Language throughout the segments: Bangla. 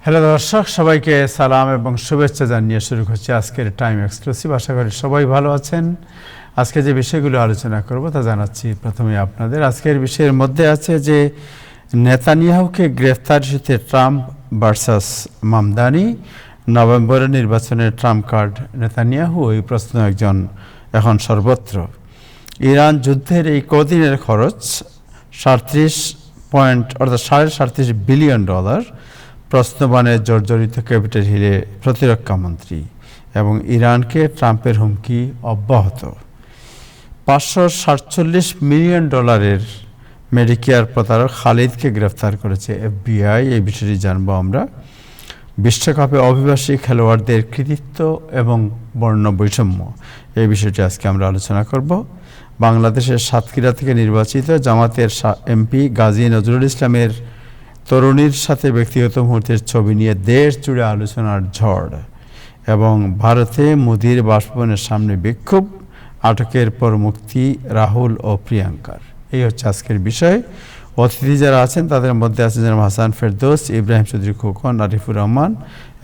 হ্যালো দর্শক, সবাইকে সালাম এবং শুভেচ্ছা জানিয়ে শুরু করছি আজকের টাইম এক্সক্লুসিভ। আশা করি সবাই ভালো আছেন। আজকে যে বিষয়গুলো আলোচনা করব তা জানাচ্ছি প্রথমে আপনাদের। আজকের বিষয়ের মধ্যে আছে যে নেতানিয়াহুকে গ্রেফতার ইস্যুতে ট্রাম্প ভার্সাস মামদানি, নভেম্বরের নির্বাচনের ট্রাম্প কার্ড নেতানিয়াহু, এই প্রশ্ন এখন সর্বত্র। ইরান যুদ্ধের এই কদিনের খরচ 37 বিলিয়ন ডলার, প্রশ্নবাণে জর্জরিত ক্যাপিটাল হিলে প্রতিরক্ষা মন্ত্রী। এবং ইরানকে ট্রাম্পের হুমকি অব্যাহত। 547 মিলিয়ন ডলারের মেডিকেয়ার প্রতারক খালিদকে গ্রেফতার করেছে এফবিআই। এই বিষয়টি জানবো আমরা। বিশ্বকাপে অভিবাসী খেলোয়াড়দের কৃতিত্ব এবং বর্ণ বৈষম্য, এই বিষয়টি আজকে আমরা আলোচনা করব। বাংলাদেশের সাতক্ষীরা থেকে নির্বাচিত জামাতের এমপি গাজী নজরুল ইসলামের তরুণীর সাথে ব্যক্তিগত মুহূর্তের ছবি নিয়ে দেশ জুড়ে আলোচনার ঝড়। এবং ভারতে মোদির বাসভবনের সামনে বিক্ষোভ, আটকের পর মুক্তি রাহুল ও প্রিয়াঙ্কার। এই হচ্ছে আজকের বিষয়। অতিথি যারা আছেন তাদের মধ্যে আছেন যেমন হাসান ফেরদৌস, ইব্রাহিম চৌধুরী খোকন, আরিফুর রহমান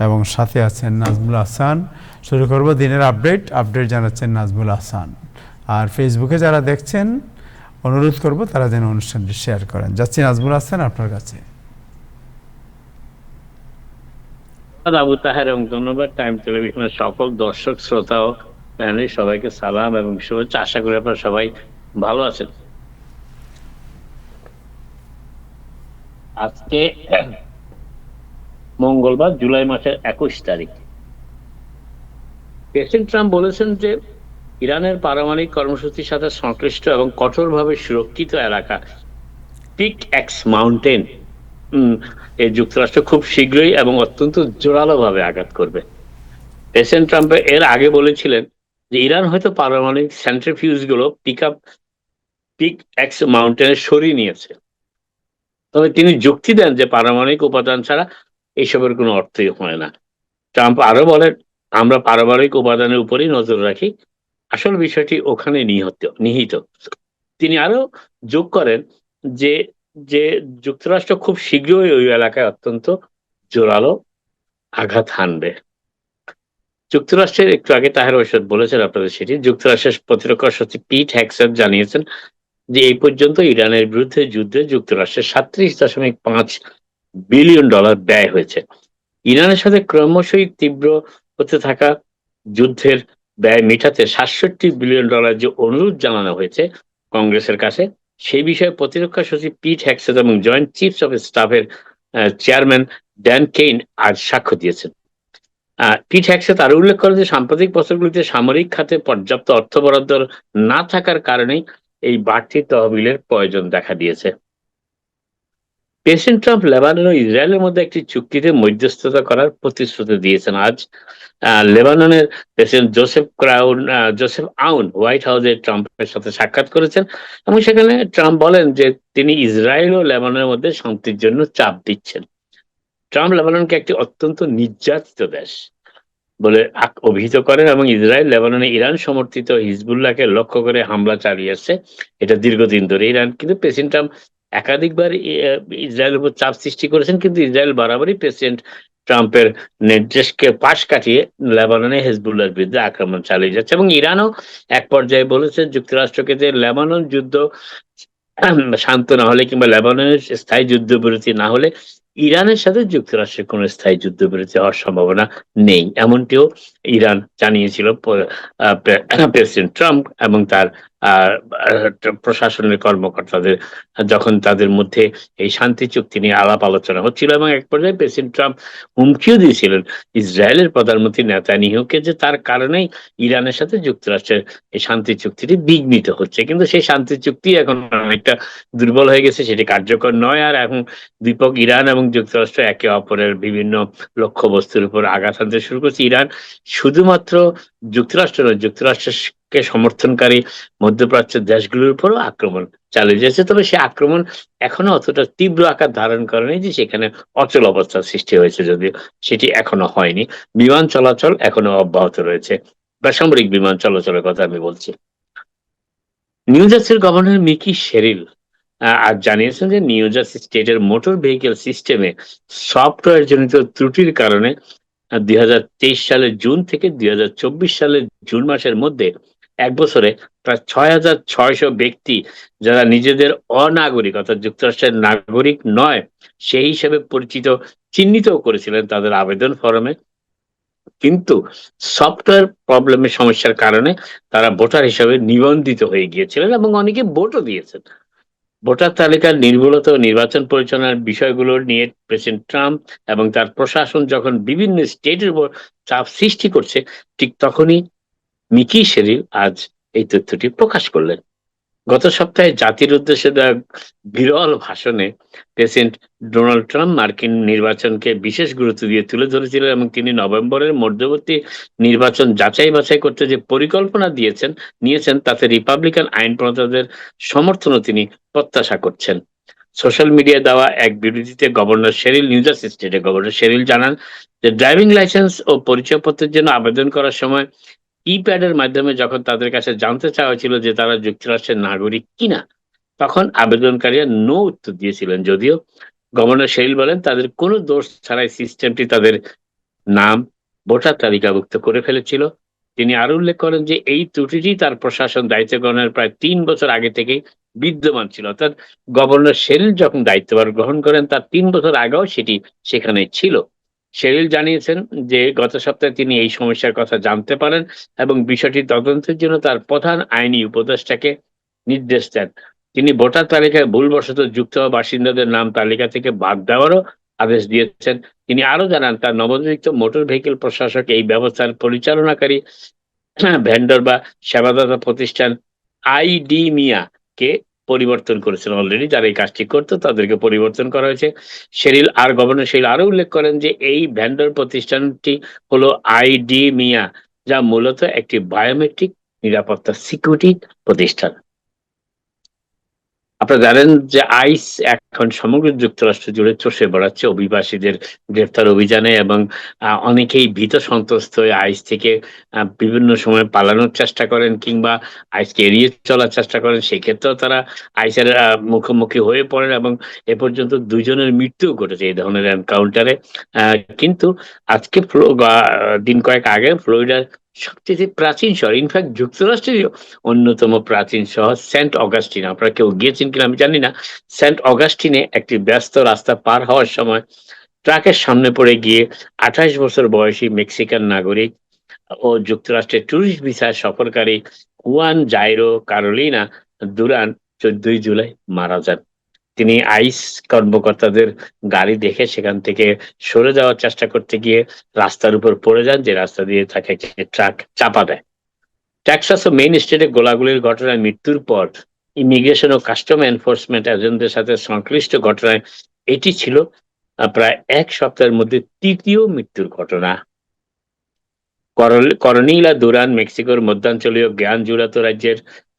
এবং সাথে আছেন নাজমুল হাসান। শুরু করব দিনের আপডেট জানাচ্ছেন নাজমুল হাসান। আর ফেসবুকে যারা দেখছেন অনুরোধ করব তারা যেন অনুষ্ঠানটি শেয়ার করেন। যাচ্ছি নাজমুল হাসান, আপনার কাছে। আবু তাহের, এবং ধন্যবাদ টাইম টেলিভিশনের সকল দর্শক শ্রোতা ও প্যানেল সবাইকে সালাম এবং শুভেচ্ছা। আশা করি আপনারা সবাই ভালো আছেন। আজকে মঙ্গলবার, জুলাই মাসের 21 তারিখ। প্রেসিডেন্ট ট্রাম্প বলেছেন যে ইরানের পারমাণবিক কর্মসূচির সাথে সংশ্লিষ্ট এবং কঠোরভাবে সুরক্ষিত এলাকা পিক এক্স মাউন্টেন যুক্তরাষ্ট্র খুব শীঘ্রই এবং অত্যন্ত জোরালোভাবে আঘাত করবে। প্রেসিডেন্ট ট্রাম্প এর আগে বলেছিলেন যে ইরান হয়তো পারমাণবিক সেন্ট্রিফিউজ গুলো পিক এক্স মাউন্টেনে সরিয়ে নিয়েছে। তবে তিনি যুক্তি দেন যে পারমাণবিক উপাদান ছাড়া এইসবের কোনো অর্থই হয় না। ট্রাম্প আরো বলেন, আমরা পারমাণবিক উপাদানের উপরেই নজর রাখি, আসল বিষয়টি ওখানে নিহিত। তিনি আরো যোগ করেন যে যে যুক্তরাষ্ট্র খুব শীঘ্রই ওই এলাকায় অত্যন্ত জোরালো আঘাত হানবে। যুক্তরাষ্ট্রের, একটু আগে তাহের ঐশদ বলেছেন আপনাদের সেটি, যুক্তরাষ্ট্রের প্রতিরক্ষা সচিব পিট হেগসেট জানিয়েছেন যে এই পর্যন্ত ইরানের বিরুদ্ধে যুদ্ধে যুক্তরাষ্ট্রের 37.5 বিলিয়ন ডলার ব্যয় হয়েছে। ইরানের সাথে ক্রমশই তীব্র হতে থাকা যুদ্ধের ব্যয় মেটাতে 67 বিলিয়ন ডলার যে অনুরোধ জানানো হয়েছে কংগ্রেসের কাছে, সেই বিষয়ে প্রতিরক্ষা সচিব পিট হেগসেট এবং জয়েন্ট চিফস অফ স্টাফের চেয়ারম্যান ড্যান কেইন আজ সাক্ষ্য দিয়েছেন। পিট হেগসেট আরো উল্লেখ করেন যে সাম্প্রতিক বছরগুলিতে সামরিক খাতে পর্যাপ্ত অর্থ বরাদ্দ না থাকার কারণেই এই বাড়তি তহবিলের প্রয়োজন দেখা দিয়েছে। প্রেসিডেন্ট ট্রাম্প লেবানন ও ইসরায়েলের মধ্যে একটি চুক্তিতে মধ্যস্থতা করার প্রতিশ্রুতি দিয়েছেন। আজ লেবাননের প্রেসিডেন্ট জোসেফ আউন হোয়াইট হাউসে ট্রাম্পের সাথে সাক্ষাৎ করেছেন এবং সেখানে ট্রাম্প বলেন যে তিনি ইসরায়েল ও লেবাননের মধ্যে শান্তির জন্য চাপ দিচ্ছেন। ট্রাম্প লেবাননকে একটি অত্যন্ত নির্যাতিত দেশ বলে অভিহিত করেন এবং ইসরায়েল লেবাননে ইরান সমর্থিত হিজবুল্লাহকে লক্ষ্য করে হামলা চালিয়েছে, এটা দীর্ঘদিন ধরে। ইরান কিন্তু প্রেসিডেন্ট ট্রাম্প একাধিকবার ইসরায়েলের উপর চাপ সৃষ্টি করেছেন, কিন্তু ইসরায়েল বরাবরই প্রেসিডেন্ট ট্রাম্পের নির্দেশকে পাশ কাটিয়ে লেবাননে হিজবুল্লাহর বিরুদ্ধে আক্রমণ চালিয়ে যাচ্ছে। এবং ইরানও এক পর্যায়ে বলেছে যুক্তরাষ্ট্রকে যে লেবানন যুদ্ধ শান্ত না হলে কিংবা লেবাননের স্থায়ী যুদ্ধবিরতি না হলে ইরানের সাথে যুক্তরাষ্ট্রের কোন স্থায়ী যুদ্ধবিরতি হওয়ার সম্ভাবনা নেই, এমনটিও ইরান জানিয়েছিল প্রেসিডেন্ট ট্রাম্প এবং তার প্রশাসনের কর্মকর্তাদের যখন তাদের মধ্যে এই শান্তি চুক্তি নিয়ে আলাপ আলোচনা হচ্ছিল। এবং এক পর্যায়ে প্রেসিডেন্ট ট্রাম্প হুমকিও দিয়েছিলেন ইসরায়েলের প্রধানমন্ত্রী নেতানিয়াহুকে যে তার কারণেই ইরানের সাথে যুক্তরাষ্ট্রের এই শান্তি চুক্তিটি বিঘ্নিত হচ্ছে। কিন্তু সেই শান্তি চুক্তি এখন অনেকটা দুর্বল হয়ে গেছে, সেটি কার্যকর নয়। আর এখন দ্বীপক ইরান এবং যুক্তরাষ্ট্র একে অপরের বিভিন্ন লক্ষ্যবস্তুর উপর আঘাত হানতে শুরু করছে। ইরান শুধুমাত্র যুক্তরাষ্ট্র নয়, যুক্তরাষ্ট্রকে সমর্থনকারী মধ্যপ্রাচ্যের দেশগুলোর উপরও আক্রমণ চালিয়ে যাচ্ছে। তবে সে আক্রমণ এখনো অতটা তীব্র আকার ধারণ করেনি যে সেখানে অচল অবস্থার সৃষ্টি হয়েছে, যদিও সেটি এখনো হয়নি। বিমান চলাচল এখনো অব্যাহত রয়েছে, বেসামরিক বিমান চলাচলের কথা আমি বলছি। নিউ জার্সির গভর্নর মিকি শেরিল আজ জানিয়েছেন যে নিউ জার্সি স্টেটের মোটর ভেহিকেল সিস্টেমে সফটওয়্যার জনিত ত্রুটির কারণে ২০২৩ সালের জুন থেকে ২০২৪ সালের জুন মাসের মধ্যে ১ বছরে প্রায় ৬,৬০০ ব্যক্তি যারা নিজেদের অনাগরিক অর্থাৎ যুক্তরাষ্ট্রের নাগরিক নয় সেই হিসেবে পরিচিত চিহ্নিতও করেছিলেন তাদের আবেদন ফরমে। কিন্তু সফটওয়্যার প্রবলেমের সমস্যার কারণে তারা ভোটার হিসেবে নিবন্ধিত হয়ে গিয়েছিলেন এবং অনেকে ভোটও দিয়েছেন। ভোটার তালিকার নির্ভুলতা ও নির্বাচন পরিচালনার বিষয়গুলো নিয়ে প্রেসিডেন্ট ট্রাম্প এবং তার প্রশাসন যখন বিভিন্ন স্টেটের উপর চাপ সৃষ্টি করছে, ঠিক তখনই মিকি শেরিল আজ এই তথ্যটি প্রকাশ করলেন। গত সপ্তাহে জাতির উদ্দেশ্যে দেওয়া বিরল ভাষণে প্রেসিডেন্ট ডোনাল্ড ট্রাম্প মার্কিন নির্বাচনকে বিশেষ গুরুত্ব দিয়ে তুলে ধরেছিলেন এবং তিনি নভেম্বরের মধ্যবর্তী নির্বাচন যাচাই বাছাই করতে যে পরিকল্পনা নিয়েছেন তাতে রিপাবলিকান আইন প্রণেতাদের সমর্থনও তিনি প্রত্যাশা করছেন। সোশ্যাল মিডিয়ায় দেওয়া এক বিবৃতিতে নিউ জার্সি স্টেটের গভর্নর শেরিল জানান যে ড্রাইভিং লাইসেন্স ও পরিচয়পত্রের জন্য আবেদন করার সময় কিপ্যাডের মাধ্যমে যখন তাদের কাছে জানতে চাওয়া হয়েছিল যে তারা যুক্তরাষ্ট্রের নাগরিক কিনা, তখন আবেদনকারীরা নো উত্তর দিয়েছিলেন। যদিও গভর্নর শেরিল বলেন তাদের কোনো দোষ ছাড়াই সিস্টেমটি তাদের নাম ভোটার তালিকাভুক্ত করে ফেলেছিল। তিনি আরো উল্লেখ করেন যে এই ত্রুটিটি তার প্রশাসন দায়িত্ব গ্রহণের প্রায় ৩ বছর আগে থেকেই বিদ্যমান ছিল। অর্থাৎ গভর্নর শেরিল যখন দায়িত্বভার গ্রহণ করেন তার ৩ বছর আগেও সেটি সেখানে ছিল। শেরিল জানিয়েছেন যে গত সপ্তাহে তিনি এই সমস্যার কথা জানতে পারেন এবং বিষয়টি তদন্তের জন্য তার প্রধান আইনি উপদেষ্টাকে নির্দেশ দেন। তিনি ভোটার তালিকায় ভুলবশত যুক্ত হওয়া বাসিন্দাদের নাম তালিকা থেকে বাদ দেওয়ারও আদেশ দিয়েছেন। তিনি আরো জানান তার নবনিযুক্ত মোটর ভেহিকেল প্রশাসক এই ব্যবস্থার পরিচালনাকারী ভেন্ডর বা সেবাদাতা প্রতিষ্ঠান আইডিমিয়া কে পরিবর্তন করেছেন অলরেডি। যারা এই কাজটি করতো তাদেরকে পরিবর্তন করা হয়েছে। গভর্নর শেরিল আরো উল্লেখ করেন যে এই ভেন্ডর প্রতিষ্ঠানটি হলো আইডিমিয়া, যা মূলত একটি বায়োমেট্রিক নিরাপত্তা সিকিউরিটি প্রতিষ্ঠান। আপনারা জানেন যে আইস এখন সমগ্র যুক্তরাষ্ট্র জুড়ে চষে বেড়াচ্ছে অভিবাসীদের গ্রেফতার অভিযানে এবং অনেকেই ভীত সন্ত্রস্ত হয়ে আইস থেকে বিভিন্ন সময় পালানোর চেষ্টা করেন কিংবা আইসকে এড়িয়ে চলার চেষ্টা করেন। সেক্ষেত্রেও তারা আইসের মুখোমুখি হয়ে পড়েন এবং এ পর্যন্ত ২ জনের মৃত্যুও ঘটেছে এই ধরনের এনকাউন্টারে। কিন্তু আজকে দিন কয়েক আগে ফ্লোরিডার সবচেয়ে প্রাচীন শহর, ইনফ্যাক্ট যুক্তরাষ্ট্রের অন্যতম প্রাচীন শহর সেন্ট অগাস্টিন, আপনারা কেউ গিয়েছেন কিনা আমি জানি না, সেন্ট অগাস্টিনে একটি ব্যস্ত রাস্তা পার হওয়ার সময় ট্রাকের সামনে পড়ে গিয়ে ২৮ বছর বয়সী মেক্সিকান নাগরিক ও যুক্তরাষ্ট্রের ট্যুরিস্ট ভিসায় সফরকারী হুয়ান জাইরো কারোলিনা দুরান ১৪ই জুলাই মারা যান। তিনি আইস কর্মকর্তাদের গাড়ি দেখে সেখান থেকে সরে যাওয়ার চেষ্টা করতে গিয়ে রাস্তার উপর পড়ে যান, যে রাস্তা দিয়ে তাকে ট্রাক চাপা দেয়। টেক্সাস ও মেইন স্টেটে গোলাগুলির ঘটনায় মৃত্যুর পর ইমিগ্রেশন ও কাস্টম এনফোর্সমেন্ট এজেন্টদের সাথে সংশ্লিষ্ট ঘটনায় এটি ছিল প্রায় ১ সপ্তাহের মধ্যে ৩য় মৃত্যুর ঘটনা। করনিলা দুরান মেক্সিকোর মধ্যাঞ্চলীয়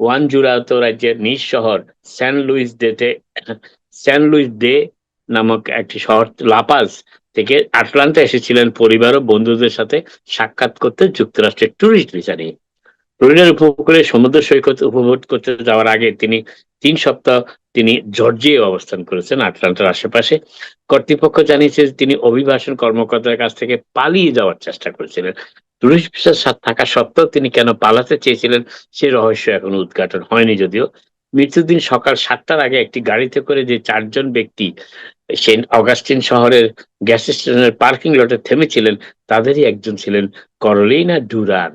ওয়ানজুরাতো রাজ্যের নিজ শহর স্যান লুইস দে নামক একটি শহর লাপাজ থেকে আটলান্টা এসেছিলেন পরিবার ও বন্ধুদের সাথে সাক্ষাৎ করতে যুক্তরাষ্ট্রের ট্যুরিস্ট ভিসা নিয়ে। ফ্লোরিডার উপকূলে সমুদ্র সৈকত উপভোগ করতে যাওয়ার আগে তিনি ৩ সপ্তাহ জর্জিয়ায় অবস্থান করেছেন, আটলান্টার আশেপাশে। কর্তৃপক্ষ জানিয়েছে তিনি অভিবাসন কর্মকর্তার কাছ থেকে পালিয়ে যাওয়ার চেষ্টা করেছিলেন। টুরিস্ট ভিসা থাকা সত্ত্বেও তিনি কেন পালাতে চেয়েছিলেন সে রহস্য এখনো উদ্ঘাটন হয়নি। যদিও মৃত্যুর দিন সকাল ৭টার আগে একটি গাড়িতে করে যে ৪ জন ব্যক্তি সেন্ট অগাস্টিন শহরের গ্যাস স্টেশনের পার্কিং লটে থেমেছিলেন তাদেরই একজন ছিলেন Carolina Duran.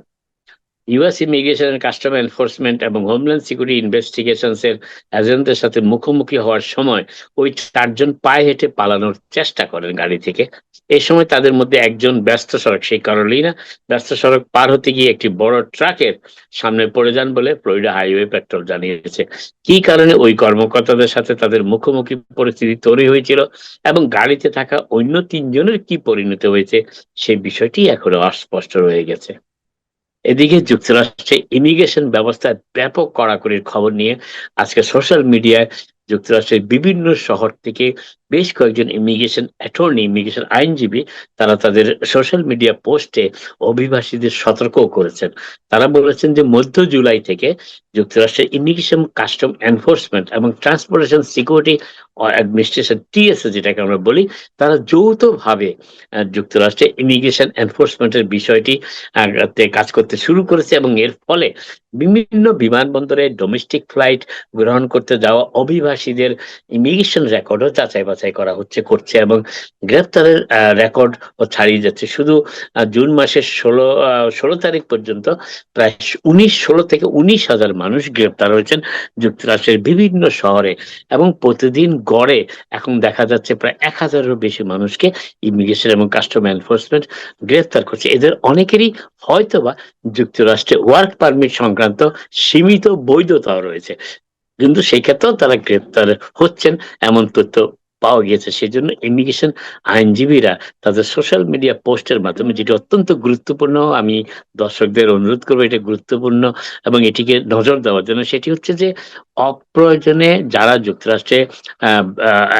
US immigration, custom enforcement এবং হোমল্যান্ড সিকিউরিটি ইনভেস্টিগেশনস এর এজেন্টদের সাথে মুখোমুখি হওয়ার সময় ওই ৪ জন পায়ে হেঁটে পালানোর চেষ্টা করেন গাড়ি থেকে। এই সময় তাদের মধ্যে একজন ব্যস্ত সড়ক, সেই ক্যারোলিনা ব্যস্ত সড়ক পার হতে গিয়ে একটি বড় ট্রাকের সামনে পড়ে যান বলে ফ্লোরিডা হাইওয়ে পেট্রোল জানিয়েছে। কি কারণে ওই কর্মকর্তাদের সাথে তাদের মুখোমুখি পরিস্থিতি তৈরি হয়েছিল এবং গাড়িতে থাকা অন্য ৩ জনের কি পরিণতি হয়েছে সেই বিষয়টি এখনো অস্পষ্ট রয়ে গেছে। এদিকে যুক্তরাষ্ট্রে ইমিগ্রেশন ব্যবস্থায় ব্যাপক কড়াকড়ির খবর নিয়ে আজকে সোশ্যাল মিডিয়ায় যুক্তরাষ্ট্রের বিভিন্ন শহর থেকে বেশ কয়েকজন ইমিগ্রেশন আইনজীবী তারা তাদের সোশ্যাল মিডিয়া পোস্টে অভিবাসীদের সতর্কও করেছেন। তারা বলেছেন যে মধ্য জুলাই থেকে যুক্তরাষ্ট্রের ইমিগ্রেশন, কাস্টম এনফোর্সমেন্ট এবং ট্রান্সপোর্টেশন সিকিউরিটি অ্যাডমিনিস্ট্রেশন, টিএসএ যেটাকে আমরা বলি, তারা যৌথভাবে যুক্তরাষ্ট্রে ইমিগ্রেশন এনফোর্সমেন্টের বিষয়টি তে কাজ করতে শুরু করেছে এবং এর ফলে বিভিন্ন বিমানবন্দরে ডোমেস্টিক ফ্লাইট গ্রহণ করতে যাওয়া অভিবাসীদের ইমিগ্রেশন রেকর্ডও যাচাই বাছাই করা করছে এবং গ্রেপ্তারের রেকর্ড ও ছাড়িয়ে যাচ্ছে। শুধু জুন মাসের 16 তারিখ পর্যন্ত প্রায় 16 থেকে 19,000 মানুষ গ্রেপ্তার হয়েছেন যুক্তরাষ্ট্রের বিভিন্ন শহরে এবং প্রতিদিন গড়ে এখন দেখা যাচ্ছে প্রায় 1,000-এরও বেশি মানুষকে ইমিগ্রেশন এবং কাস্টম এনফোর্সমেন্ট গ্রেপ্তার করছে। এদের অনেকেরই হয়তোবা যুক্তরাষ্ট্রে ওয়ার্ক পারমিট সংক্রান্ত সীমিত বৈধতাও রয়েছে, কিন্তু সেই ক্ষেত্রেও তারা গ্রেপ্তার হচ্ছেন এমন তথ্য পাওয়া গিয়েছে। সেজন্য ইমিগ্রেশন আইনজীবীরা তাদের সোশ্যাল মিডিয়া পোস্টের মাধ্যমে, যেটি অত্যন্ত গুরুত্বপূর্ণ, আমি দর্শকদের অনুরোধ করবো এটা গুরুত্বপূর্ণ এবং এটিকে নজর দেওয়ার জন্য, সেটি হচ্ছে যে অপ্রয়োজনে যারা যুক্তরাষ্ট্রে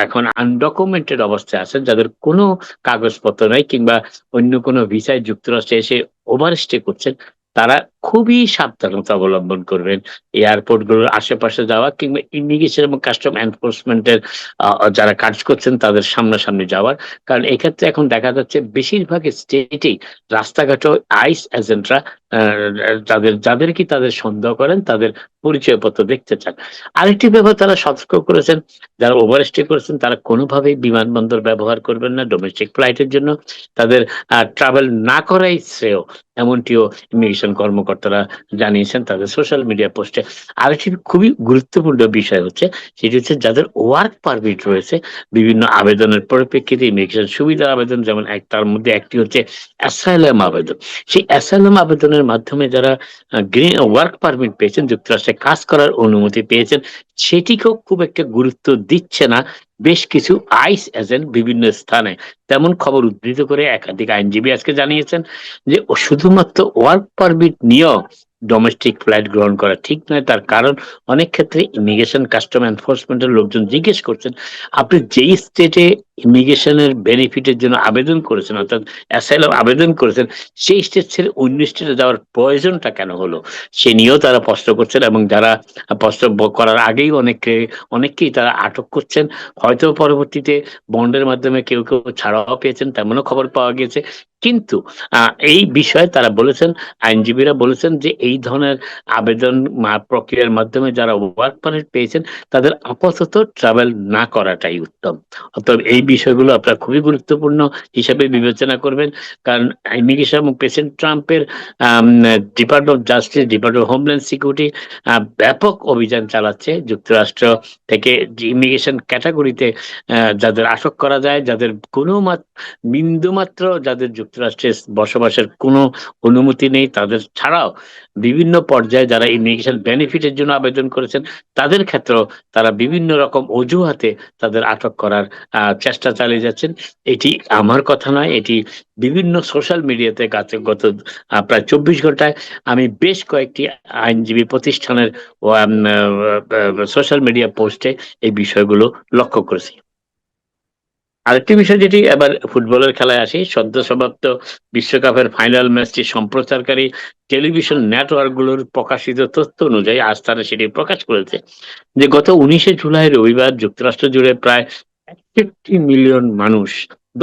এখন আনডকুমেন্টেড অবস্থায় আছেন, যাদের কোনো কাগজপত্র নাই কিংবা অন্য কোনো ভিসায় যুক্তরাষ্ট্রে এসে ওভারস্টে করছেন, তারা খুবই সাবধানতা অবলম্বন করবেন। এয়ারপোর্ট গুলোর আশেপাশে যাওয়া কিংবা ইমিগ্রেশন এবং কাস্টম এনফোর্সমেন্টের যারা কাজ করছেন তাদের সামনাসামনি যাওয়ার। কারণ এক্ষেত্রে এখন দেখা যাচ্ছে বেশিরভাগ স্টেটেই রাস্তাঘাটে আইস এজেন্টরা যাদের কি তাদের সন্দেহ করেন তাদের পরিচয়পত্র দেখতে চান। আরেকটি ব্যাপার তারা সতর্ক করেছেন, যারা ওভারস্টে করেছেন তারা কোনোভাবেই বিমানবন্দর ব্যবহার করবেন না ডোমেস্টিক ফ্লাইটের জন্য, তাদের ট্রাভেল না করাই শ্রেয়, এমনটিও ইমিগ্রেশন কর্মকর্তারা জানিয়েছেন তাদের সোশ্যাল মিডিয়া পোস্টে। আরেকটি খুবই গুরুত্বপূর্ণ বিষয় হচ্ছে, সেটি হচ্ছে যাদের ওয়ার্ক পারমিট রয়েছে বিভিন্ন আবেদনের পরিপ্রেক্ষিতে ইমিগ্রেশন সুবিধার আবেদন, যেমন তার মধ্যে একটি হচ্ছে অ্যাসাইলাম আবেদন। সেই অ্যাসাইলাম আবেদনের মাধ্যমে যারা গ্রিন ওয়ার্ক পারমিট পেয়েছেন, যুক্তরাষ্ট্রে কাজ করার অনুমতি পেয়েছেন, সেটিকেও খুব একটা গুরুত্ব দিচ্ছে না বেশ কিছু আইস এজেন্ট বিভিন্ন স্থানে। তেমন খবর উদ্ধৃত করে একাধিক আইনজীবী আজকে জানিয়েছেন যে শুধুমাত্র ওয়ার্ক পারমিট নিয়েও ডোমেস্টিক ফ্লাইট গ্রহণ করা ঠিক নয়। তার কারণ অনেক ক্ষেত্রে ইমিগ্রেশন কাস্টম এনফোর্সমেন্টের লোকজন জিজ্ঞেস করছেন, আপনি যেই স্টেটে ইমিগ্রেশনের বেনিফিটের জন্য আবেদন করেছেন, অর্থাৎ অ্যাসাইলাম আবেদন করেছেন, সেই স্টেট ছেড়ে অন্য স্টেটে যাওয়ার প্রয়োজনটা কেন হলো, সে নিয়েও তারা প্রশ্ন করছেন এবং যারা প্রশ্ন করার আগেই অনেককেই তারা আটক করছেন। হয়তো পরবর্তীতে বন্ডের মাধ্যমে কেউ কেউ ছাড়াও পেয়েছেন, তেমনও খবর পাওয়া গেছে। কিন্তু এই বিষয়ে তারা বলেছেন, আইনজীবীরা বলেছেন যে এই ধরনের আবেদন প্রক্রিয়ার মাধ্যমে যারা ওয়ার্ক পারমিট পেয়েছেন তাদের আপাতত ট্রাভেল না করাটাই উত্তম। অতএব এই বিষয়গুলো আপনারা খুবই গুরুত্বপূর্ণ হিসেবে বিবেচনা করবেন, কারণ ইমিগ্রেশন এবং প্রেসিডেন্ট ট্রাম্পের department of justice, department of homeland security ব্যাপক অভিযান চালাচ্ছে যুক্তরাষ্ট্র থেকে ইমিগ্রেশন ক্যাটাগরিতে যাদের আটক করা যায়, যাদের কোনো বিন্দুমাত্র যাদের যুক্তরাষ্ট্রে বসবাসের কোনো অনুমতি নেই, তাদের ছাড়াও বিভিন্ন পর্যায়ে যারা ইমিগ্রেশন বেনিফিটের জন্য আবেদন করেছেন তাদের ক্ষেত্রেও তারা বিভিন্ন রকম অজুহাতে তাদের আটক করার চেষ্টা চালিয়ে যাচ্ছেন। এটি আমার কথা নয়, এটি বিভিন্ন সোশ্যাল মিডিয়াতে গত প্রায় 24 ঘন্টায় আমি বেশ কয়েকটি আইনজীবী প্রতিষ্ঠানের সোশ্যাল মিডিয়া পোস্টে এই বিষয়গুলো লক্ষ্য করেছি। আরেকটি বিষয় যেটি এবার ফুটবলের খেলায় আসি, সদ্য সমাপ্ত বিশ্বকাপের ফাইনাল ম্যাচটি সম্প্রচারকারী টেলিভিশন নেটওয়ার্ক গুলোর প্রকাশিত তথ্য অনুযায়ী আজ তারা সেটি প্রকাশ করেছে যে গত 19শে জুলাই রবিবার যুক্তরাষ্ট্র জুড়ে প্রায় 61 মিলিয়ন মানুষ,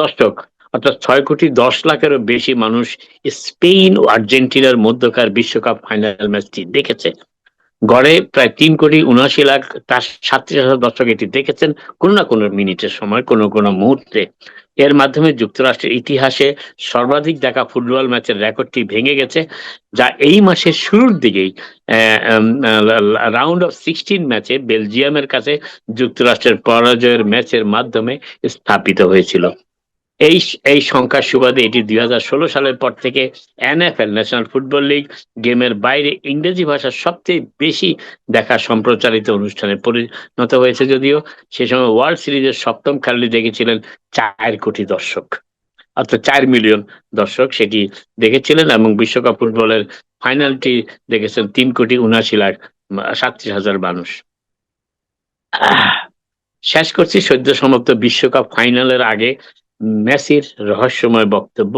দর্শক, অর্থাৎ 6,10,00,000-এরও বেশি মানুষ স্পেন ও আর্জেন্টিনার মধ্যকার বিশ্বকাপ ফাইনাল ম্যাচটি দেখেছে। গড়ে প্রায় 3,79,00,000 তার 37,000 দর্শক এটি দেখেছেন কোনো না কোনো মিনিটের সময়, কোনো কোনো মুহূর্তে। এর মাধ্যমে যুক্তরাষ্ট্রের ইতিহাসে সর্বাধিক দেখা ফুটবল ম্যাচের রেকর্ডটি ভেঙে গেছে, যা এই মাসের শুরুর দিকেই রাউন্ড অফ 16 ম্যাচে বেলজিয়ামের কাছে যুক্তরাষ্ট্রের পরাজয়ের ম্যাচের মাধ্যমে স্থাপিত হয়েছিল। এই এই সংখ্যার সুবাদে এটি 2016 সালের পর থেকে এনএফএল, ন্যাশনাল ফুটবল লিগ, গেমের বাইরে ইংরেজি ভাষার সবচেয়ে বেশি দেখা সম্প্রচারিত অনুষ্ঠানে পরিণত হয়েছে। যদিও সে সময় ওয়ার্ল্ড সিরিজের সপ্তম খেলাটি দেখেছিলেন 4 কোটি দর্শক, অর্থাৎ 4 মিলিয়ন দর্শক সেটি দেখেছিলেন এবং বিশ্বকাপ ফুটবলের ফাইনালটি দেখেছেন 3,79,37,000 মানুষ। শেষ করছি সদ্য সমাপ্ত বিশ্বকাপ ফাইনালের আগে মেসির রহস্যময় বক্তব্য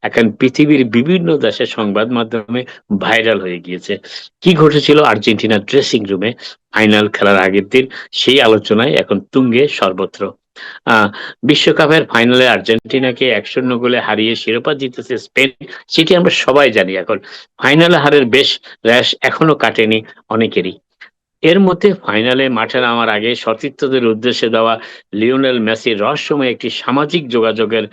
এখন পৃথিবীর বিভিন্ন দেশের সংবাদ মাধ্যমে ভাইরাল হয়ে গিয়েছে। কি ঘটেছিল আর্জেন্টিনার ড্রেসিং রুমে ফাইনাল খেলার আগের দিন, সেই আলোচনায় এখন তুঙ্গে সর্বত্র। বিশ্বকাপের ফাইনালে আর্জেন্টিনাকে 1-0 গোলে হারিয়ে শিরোপা জিতেছে স্পেন, সেটি আমরা সবাই জানি। এখন ফাইনালে হারের বেশ র্যাশ এখনো কাটেনি অনেকেরই। এর মধ্যে ফাইনালে মাঠে নামার আগে সতীর্থদের উদ্দেশ্যে দেওয়া লিওনেল মেসির রহস্যময় একটি সামাজিক যোগাযোগের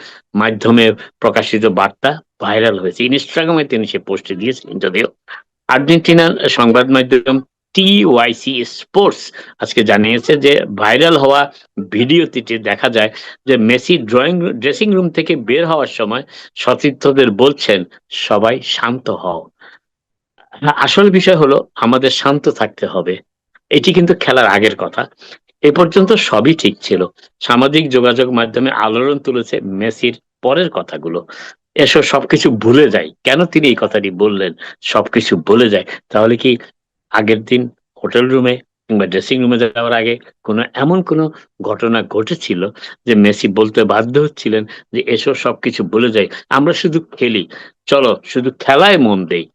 মাধ্যমে প্রকাশিত বার্তা ভাইরাল হয়েছে। ইনস্টাগ্রামে তিনি সে পোস্টে দিয়েছিলেন। যদিও আর্জেন্টিনার সংবাদ মাধ্যম টিওয়াইসি স্পোর্টস আজকে জানিয়েছে যে ভাইরাল হওয়া ভিডিওটিতে দেখা যায় যে মেসি ড্রেসিং রুম থেকে বের হওয়ার সময় সতীর্থদের বলছেন, সবাই শান্ত হও। আসল বিষয় হলো আমাদের শান্ত থাকতে হবে। এটি কিন্তু খেলার আগের কথা। এ পর্যন্ত সবই ঠিক ছিল। সামাজিক যোগাযোগ মাধ্যমে আলোড়ন তুলেছে মেসির পরের কথাগুলো। এসো সবকিছু ভুলে যাই। কেন তিনি এই কথাটি বললেন? সবকিছু ভুলে যাই। তাহলে কি আগের দিন হোটেল রুমে কিংবা ড্রেসিং রুমে যাওয়ার আগে এমন কোনো ঘটনা ঘটেছিল যে মেসি বলতে বাধ্য হচ্ছিলেন যে এসো সবকিছু ভুলে যাই। আমরা শুধু খেলি। চলো শুধু খেলায় মন দেই।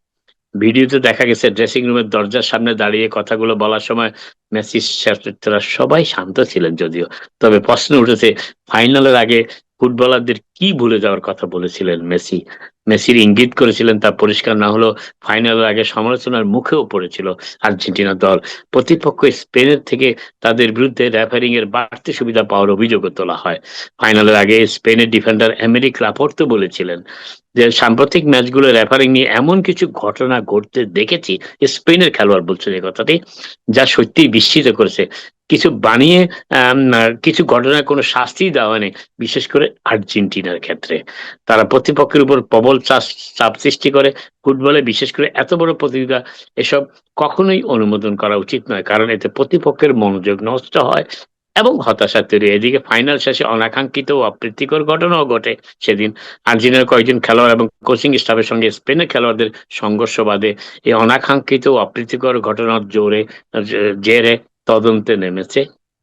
ভিডিওতে দেখা গেছে ড্রেসিং রুমের দরজার সামনে দাঁড়িয়ে কথাগুলো বলার সময় মেসির সতীর্থরা সবাই শান্ত ছিলেন যদিও। তবে প্রশ্ন উঠেছে, ফাইনালের আগে ফুটবলারদের কি ভুলে যাওয়ার কথা বলেছিলেন মেসি? মেসির ইঙ্গিত করেছিলেন তা পরিষ্কার না হলেও ফাইনালের আগে সমালোচনার মুখেও পড়েছিল আর্জেন্টিনা দল। প্রতিপক্ষ স্পেনের থেকে তাদের বিরুদ্ধে রেফারিং এর বাড়তি সুবিধা পাওয়ার অভিযোগও তোলা হয়। ফাইনালের আগে স্পেনের ডিফেন্ডার এমেরিক লাপোর্তো বলেছিলেন যে সাম্প্রতিক ম্যাচগুলো রেফারিং নিয়ে এমন কিছু ঘটনা ঘটতে দেখেছি, স্পেনের খেলোয়াড় বলছেন এই কথাটি, যা সত্যিই বিস্মিত করেছে। কিছু বানিয়ে কিছু ঘটনার কোনো শাস্তি দেওয়া নেই, বিশেষ করে আর্জেন্টিনার ক্ষেত্রে। তারা প্রতিপক্ষের উপর প্রবল চাপ সৃষ্টি করে। ফুটবলে বিশেষ করে এত বড় প্রতিযোগিতা, এসব কখনোই অনুমোদন করা উচিত নয়, কারণ এতে প্রতিপক্ষের মনোযোগ নষ্ট হয় এবং হতাশা তৈরি। এদিকে ফাইনাল শেষে অনাকাঙ্ক্ষিত ও অপ্রীতিকর ঘটনাও ঘটে সেদিন। আর্জেন্টিনার কয়েকজন খেলোয়াড় এবং কোচিং স্টাফের সঙ্গে স্পেনের খেলোয়াড়দের সংঘর্ষ বাদে এই অনাকাঙ্ক্ষিত ও অপ্রীতিকর ঘটনার জেরে তদন্তে নেমেছে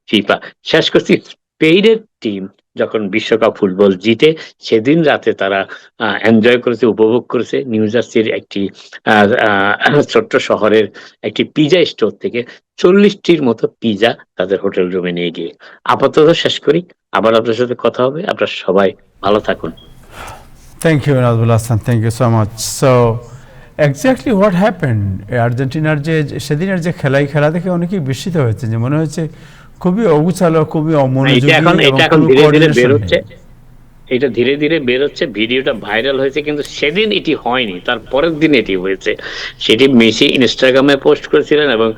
ফিফা। শেষ করছি, স্পেনের টিম যখন বিশ্বকাপ ফুটবল জিতে সেদিন রাতে তারা এনজয় করেছে, উপভোগ করেছে নিউ জার্সির একটি ছোট্ট শহরের একটি পিজা স্টোর থেকে 40টির মতো পিজা তাদের হোটেল রুমে নিয়ে গিয়ে। আপাতত শেষ করি, আবার আপনার সাথে কথা হবে। আপনারা সবাই ভালো থাকুন। Thank you Nazbul Hasan, thank you so much. So exactly what happened, আর্জেন্টিনার যে সেদিনের যে খেলা দেখে অনেকেই বিস্মিত হয়েছে, যে মনে হচ্ছে খুবই অগুছালো, খুবই অমনোযোগী এবং কোনো কোঅর্ডিনেশন নেই। এটা ধীরে ধীরে বের হচ্ছে, ভিডিওটা ভাইরাল হয়েছে, কিন্তু সেদিন এটি হয়নি, তার পরের দিন এটি হয়েছে। সেটি মেসি ইনস্টাগ্রামে পোস্ট করেছিলেন এবং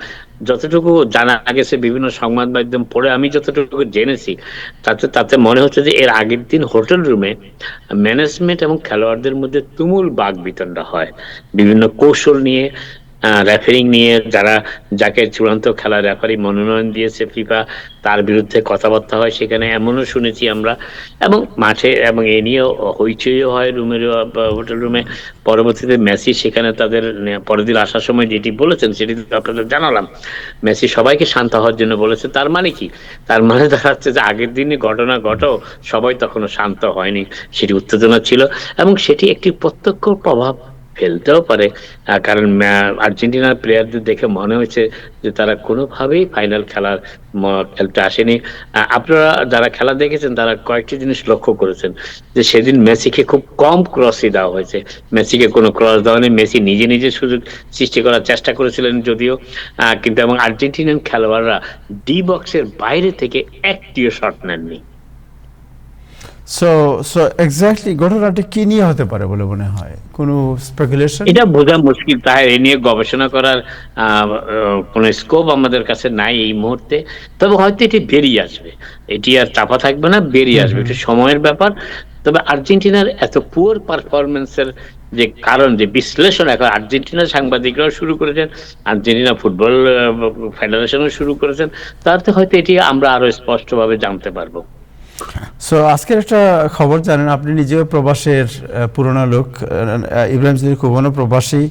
যতটুকু জানা গেছে বিভিন্ন সংবাদ মাধ্যম পড়ে আমি যতটুকু জেনেছি তাতে মনে হচ্ছে যে এর আগের দিন হোটেল রুমে ম্যানেজমেন্ট এবং খেলোয়াড়দের মধ্যে তুমুল বাকবিতণ্ডা হয় বিভিন্ন কৌশল নিয়ে, রেফারিং নিয়ে। যাকে চূড়ান্ত খেলা রেফারি মনোনয়ন দিয়েছে ফিফা, তার বিরুদ্ধে কথাবার্তা হয় সেখানে, এমনও শুনেছি আমরা। এবং মাঠে এবং এ নিয়েও হইচইও হয় রুমের হোটেল রুমে। পরবর্তীতে মেসি সেখানে তাদের পরের দিন আসার সময় যেটি বলেছেন সেটি আপনাদের জানালাম। মেসি সবাইকে শান্ত হওয়ার জন্য বলেছে। তার মানে কি? তার মানে দেখাচ্ছে যে আগের দিনে ঘটনা সবাই তখনও শান্ত হয়নি, সেটি উত্তেজনা ছিল এবং সেটি একটি প্রত্যক্ষ প্রভাব ফেলতেও পারে। কারণ আর্জেন্টিনার প্লেয়ারদের দেখে মনে হয়েছে যে তারা কোনোভাবেই ফাইনাল খেলতে আসেনি। আপনারা যারা খেলা দেখেছেন তারা কয়েকটি জিনিস লক্ষ্য করেছেন যে সেদিন মেসিকে খুব কম ক্রসই দেওয়া হয়েছে। মেসিকে কোনো ক্রস দেওয়া নেই। মেসি নিজে নিজে সুযোগ সৃষ্টি করার চেষ্টা করেছিলেন যদিও, কিন্তু এবং আর্জেন্টিনান খেলোয়াড়রা ডি বক্সের বাইরে থেকে একটিও শট নেননি। সো এক্স্যাক্টলি ঘটনাটা কি নিয়ে হতে পারে বলে মনে হয়? কোনো স্পেকুলেশন? এটা বোঝা মুশকিল, তাই এ নিয়ে গবেষণা করার কোনো স্কোপ আমাদের কাছে নাই এই মুহূর্তে। তবে হয়তো এটি বেরিয়ে আসবে, এটি আর চাপা থাকবে না, বেরিয়ে আসবে, এটা সময়ের ব্যাপার। তবে আর্জেন্টিনার এত পুয়ার পারফরমেন্সের যে কারণ, যে বিশ্লেষণ এখন আর্জেন্টিনার সাংবাদিকরাও শুরু করেছেন, আর্জেন্টিনা ফুটবল ফেডারেশনও শুরু করেছেন, তাতে হয়তো এটি আমরা আরো স্পষ্টভাবে জানতে পারবো। সো আজকের একটা খবর জানেন, আপনি নিজেও প্রবাসের পুরনো লোক, ইব্রাহিম সিদ্দিক খুবই প্রবাসী।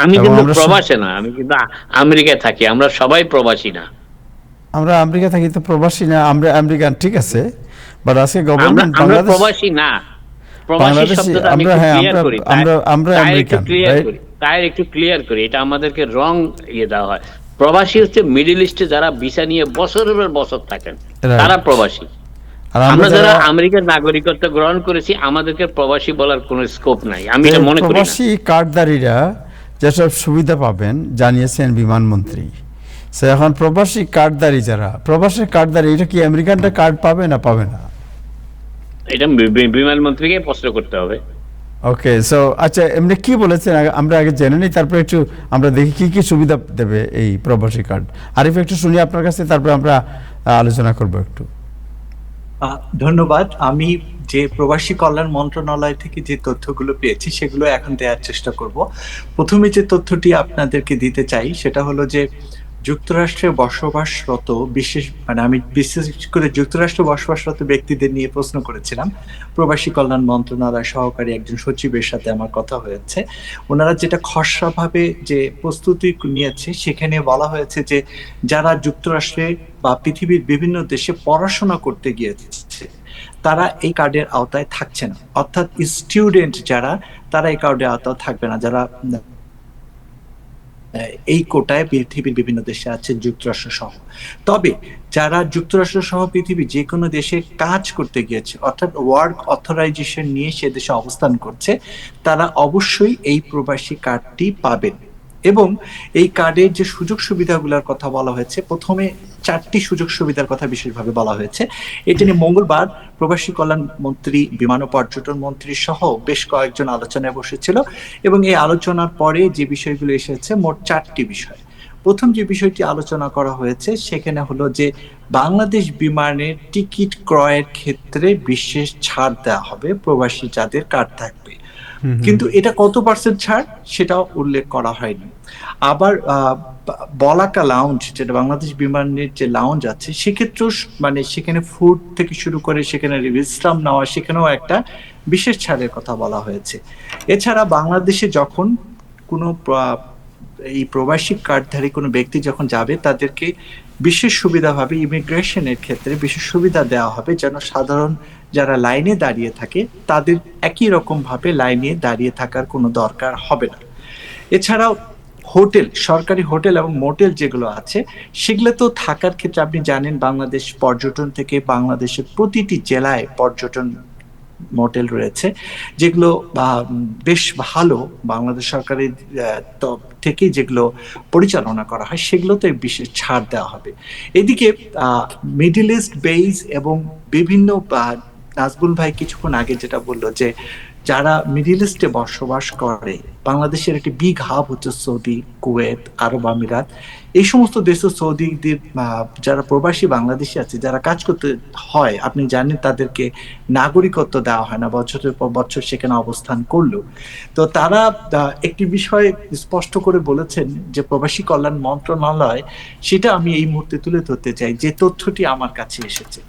আমি কিন্তু প্রবাসী না, আমি কিন্তু আমেরিকায় থাকি, আমরা সবাই প্রবাসী না। আমরা আমেরিকা থাকি তো প্রবাসী না, আমরা আমেরিকান, ঠিক আছে, বাট আজকে আমরা গভর্নমেন্ট আমরা বাংলাদেশ, প্রবাসী না, প্রবাসী বাংলাদেশি শব্দটা আমি আমরা, একটু হ্যাঁ ক্লিয়ার আমরা করি, আমরা আমরা আমেরিকান, রাইট? একটু ক্লিয়ার করি, এটা আমাদেরকে রং দেওয়া হয়। প্রবাসী হচ্ছে মিডল ইস্টে যারা ভিসা নিয়ে বছরের পর বছর থাকেন, Right. তারা প্রবাসী। আর আমরা যারা আমেরিকার নাগরিকত্ব গ্রহণ করেছি, আমাদেরকে প্রবাসী বলার কোনো স্কোপ নাই, আমি এটা মনে করি না। প্রবাসী কার্ডধারীরা যেসব সুবিধা পাবেন জানিয়েছেন বিমানমন্ত্রী, সে এখন প্রবাসী কার্ডধারী যারা, প্রবাসী কার্ডধারী, এটা কি আমেরিকানরা কার্ড পাবে না পাবে না? এটা বিমানমন্ত্রীকে প্রশ্ন করতে হবে। ওকে, সো আচ্ছা, এমনি কি বলেছেন আমরা আগে জেনে নিই, তারপরে একটু আমরা দেখি কি কি সুবিধা দেবে এই প্রবাসী কার্ড। আরিফ, একটু শুনি আপনার কাছে, তারপরে আমরা আলোচনা করব একটু। ধন্যবাদ। আমি যে প্রবাসী কল্যাণ মন্ত্রণালয় থেকে যে তথ্যগুলো পেয়েছি সেগুলো এখন দেওয়ার চেষ্টা করব। প্রথমে যে তথ্যটি আপনাদেরকে দিতে চাই সেটা হলো যে যুক্তরাষ্ট্রে বসবাসরত আমি বিশেষ করে যুক্তরাষ্ট্রে বসবাসরত ব্যক্তিদের নিয়ে প্রশ্ন করেছিলাম। প্রবাসী কল্যাণ মন্ত্রণালয় সহকারী একজন সচিবের সাথে আমার কথা হয়েছে। ওনারা যেটা খসড়াভাবে যে প্রস্তুতি নিয়েছে সেখানে বলা হয়েছে যে যারা যুক্তরাষ্ট্রে বা পৃথিবীর বিভিন্ন দেশে পড়াশোনা করতে গিয়েছে তারা এই কার্ডের আওতায় থাকছে না, অর্থাৎ স্টুডেন্ট যারা, তারা এই কার্ডের আওতায় থাকবে না, যারা এই কোটায় পৃথিবীর বিভিন্ন দেশে আছে যুক্তরাষ্ট্র সহ। তবে যারা যুক্তরাষ্ট্র সহ পৃথিবীর যে কোনো দেশে কাজ করতে গিয়েছে, অর্থাৎ ওয়ার্ক অথরাইজেশন নিয়ে সে দেশে অবস্থান করছে, তারা অবশ্যই এই প্রবাসী কার্ডটি পাবেন। এবং এই কার্ডের যে সুযোগ সুবিধাগুলোর কথা বলা হয়েছে, প্রথমে 4টি সুযোগ সুবিধার কথা বিশেষভাবে বলা হয়েছে। এটা নিয়ে মঙ্গলবার প্রবাসী কল্যাণ মন্ত্রী, বিমান ও পর্যটন মন্ত্রী সহ বেশ কয়েকজন আলোচনায় বসেছিল এবং এই আলোচনার পরে যে বিষয়গুলো এসেছে মোট 4টি বিষয়। প্রথম যে বিষয়টি আলোচনা করা হয়েছে সেখানে হলো যে বাংলাদেশ বিমানের টিকিট ক্রয়ের ক্ষেত্রে বিশেষ ছাড় দেওয়া হবে প্রবাসী যাদের কার্ড থাকবে, কিন্তু এটা কত পার্সেন্ট ছাড় সেটাও উল্লেখ করা হয়নি। আবার বলাকা লাউঞ্জ, যেটা বাংলাদেশ বিমানের যে লাউঞ্জ আছে, সেক্ষেত্রেও সেখানে ফুড থেকে শুরু করে সেখানে বিশ্রাম নেওয়া, সেখানেও একটা বিশেষ ছাড়ের কথা বলা হয়েছে। এছাড়া বাংলাদেশে যখন কোনো এই প্রবাসী কার্ডধারী কোনো ব্যক্তি যখন যাবে তাদেরকে বিশেষ সুবিধাভাবে ইমিগ্রেশনের ক্ষেত্রে বিশেষ সুবিধা দেওয়া হবে, যেন সাধারণ যারা লাইনে দাঁড়িয়ে থাকে তাদের একই রকম ভাবে লাইনে দাঁড়িয়ে থাকার কোনো দরকার হবে না। এছাড়াও হোটেল, সরকারি হোটেল এবং মোটেল যেগুলো আছে সেগুলো তো থাকার ক্ষেত্রে আপনি জানেন বাংলাদেশ পর্যটন থেকে বাংলাদেশের প্রতিটি জেলায় পর্যটন মোটেল রয়েছে, যেগুলো বেশ ভালো, বাংলাদেশ সরকারের থেকে যেগুলো পরিচালনা করা হয় সেগুলোতে বিশেষ ছাড় দেওয়া হবে। এদিকে মিডল ইস্ট বেস এবং বিভিন্ন, নাজবুল ভাই কিছুক্ষণ আগে যেটা বললো যে যারা মিডল ইস্টে বসবাস করে, বাংলাদেশের একটি বিগ হাব হচ্ছে সৌদি, কুয়েত, আরব আমিরাত, এই সমস্ত দেশে সৌদিদের যারা প্রবাসী বাংলাদেশি আছে যারা কাজ করতে হয়, আপনি জানেন তাদেরকে নাগরিকত্ব দেওয়া হয় না বছরের পর বছর সেখানে অবস্থান করলো। তো তারা একটি বিষয় স্পষ্ট করে বলেছেন যে প্রবাসী কল্যাণ মন্ত্রণালয়, সেটা আমি এই মুহূর্তে তুলে ধরতে চাই, যে তথ্যটি আমার কাছে এসেছে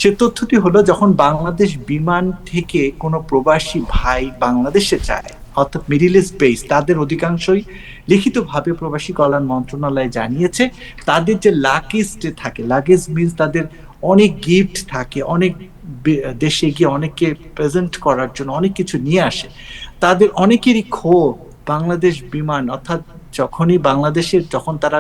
সে তথ্যটি হলো যখন বাংলাদেশ বিমান থেকে কোনো প্রবাসী ভাই বাংলাদেশে যায়, অর্থাৎ মিডল ইস্ট বেস, তাদের অধিকাংশই লিখিতভাবে প্রবাসী কল্যাণ মন্ত্রণালয় জানিয়েছে তাদের যে লাগেজ থাকে, লাগেজ মিন্স তাদের অনেক গিফট থাকে, অনেক দেশে গিয়ে অনেককে প্রেজেন্ট করার জন্য অনেক কিছু নিয়ে আসে, তাদের অনেকেরই ক্ষোভ বাংলাদেশ বিমান, অর্থাৎ যখনই বাংলাদেশের যখন তারা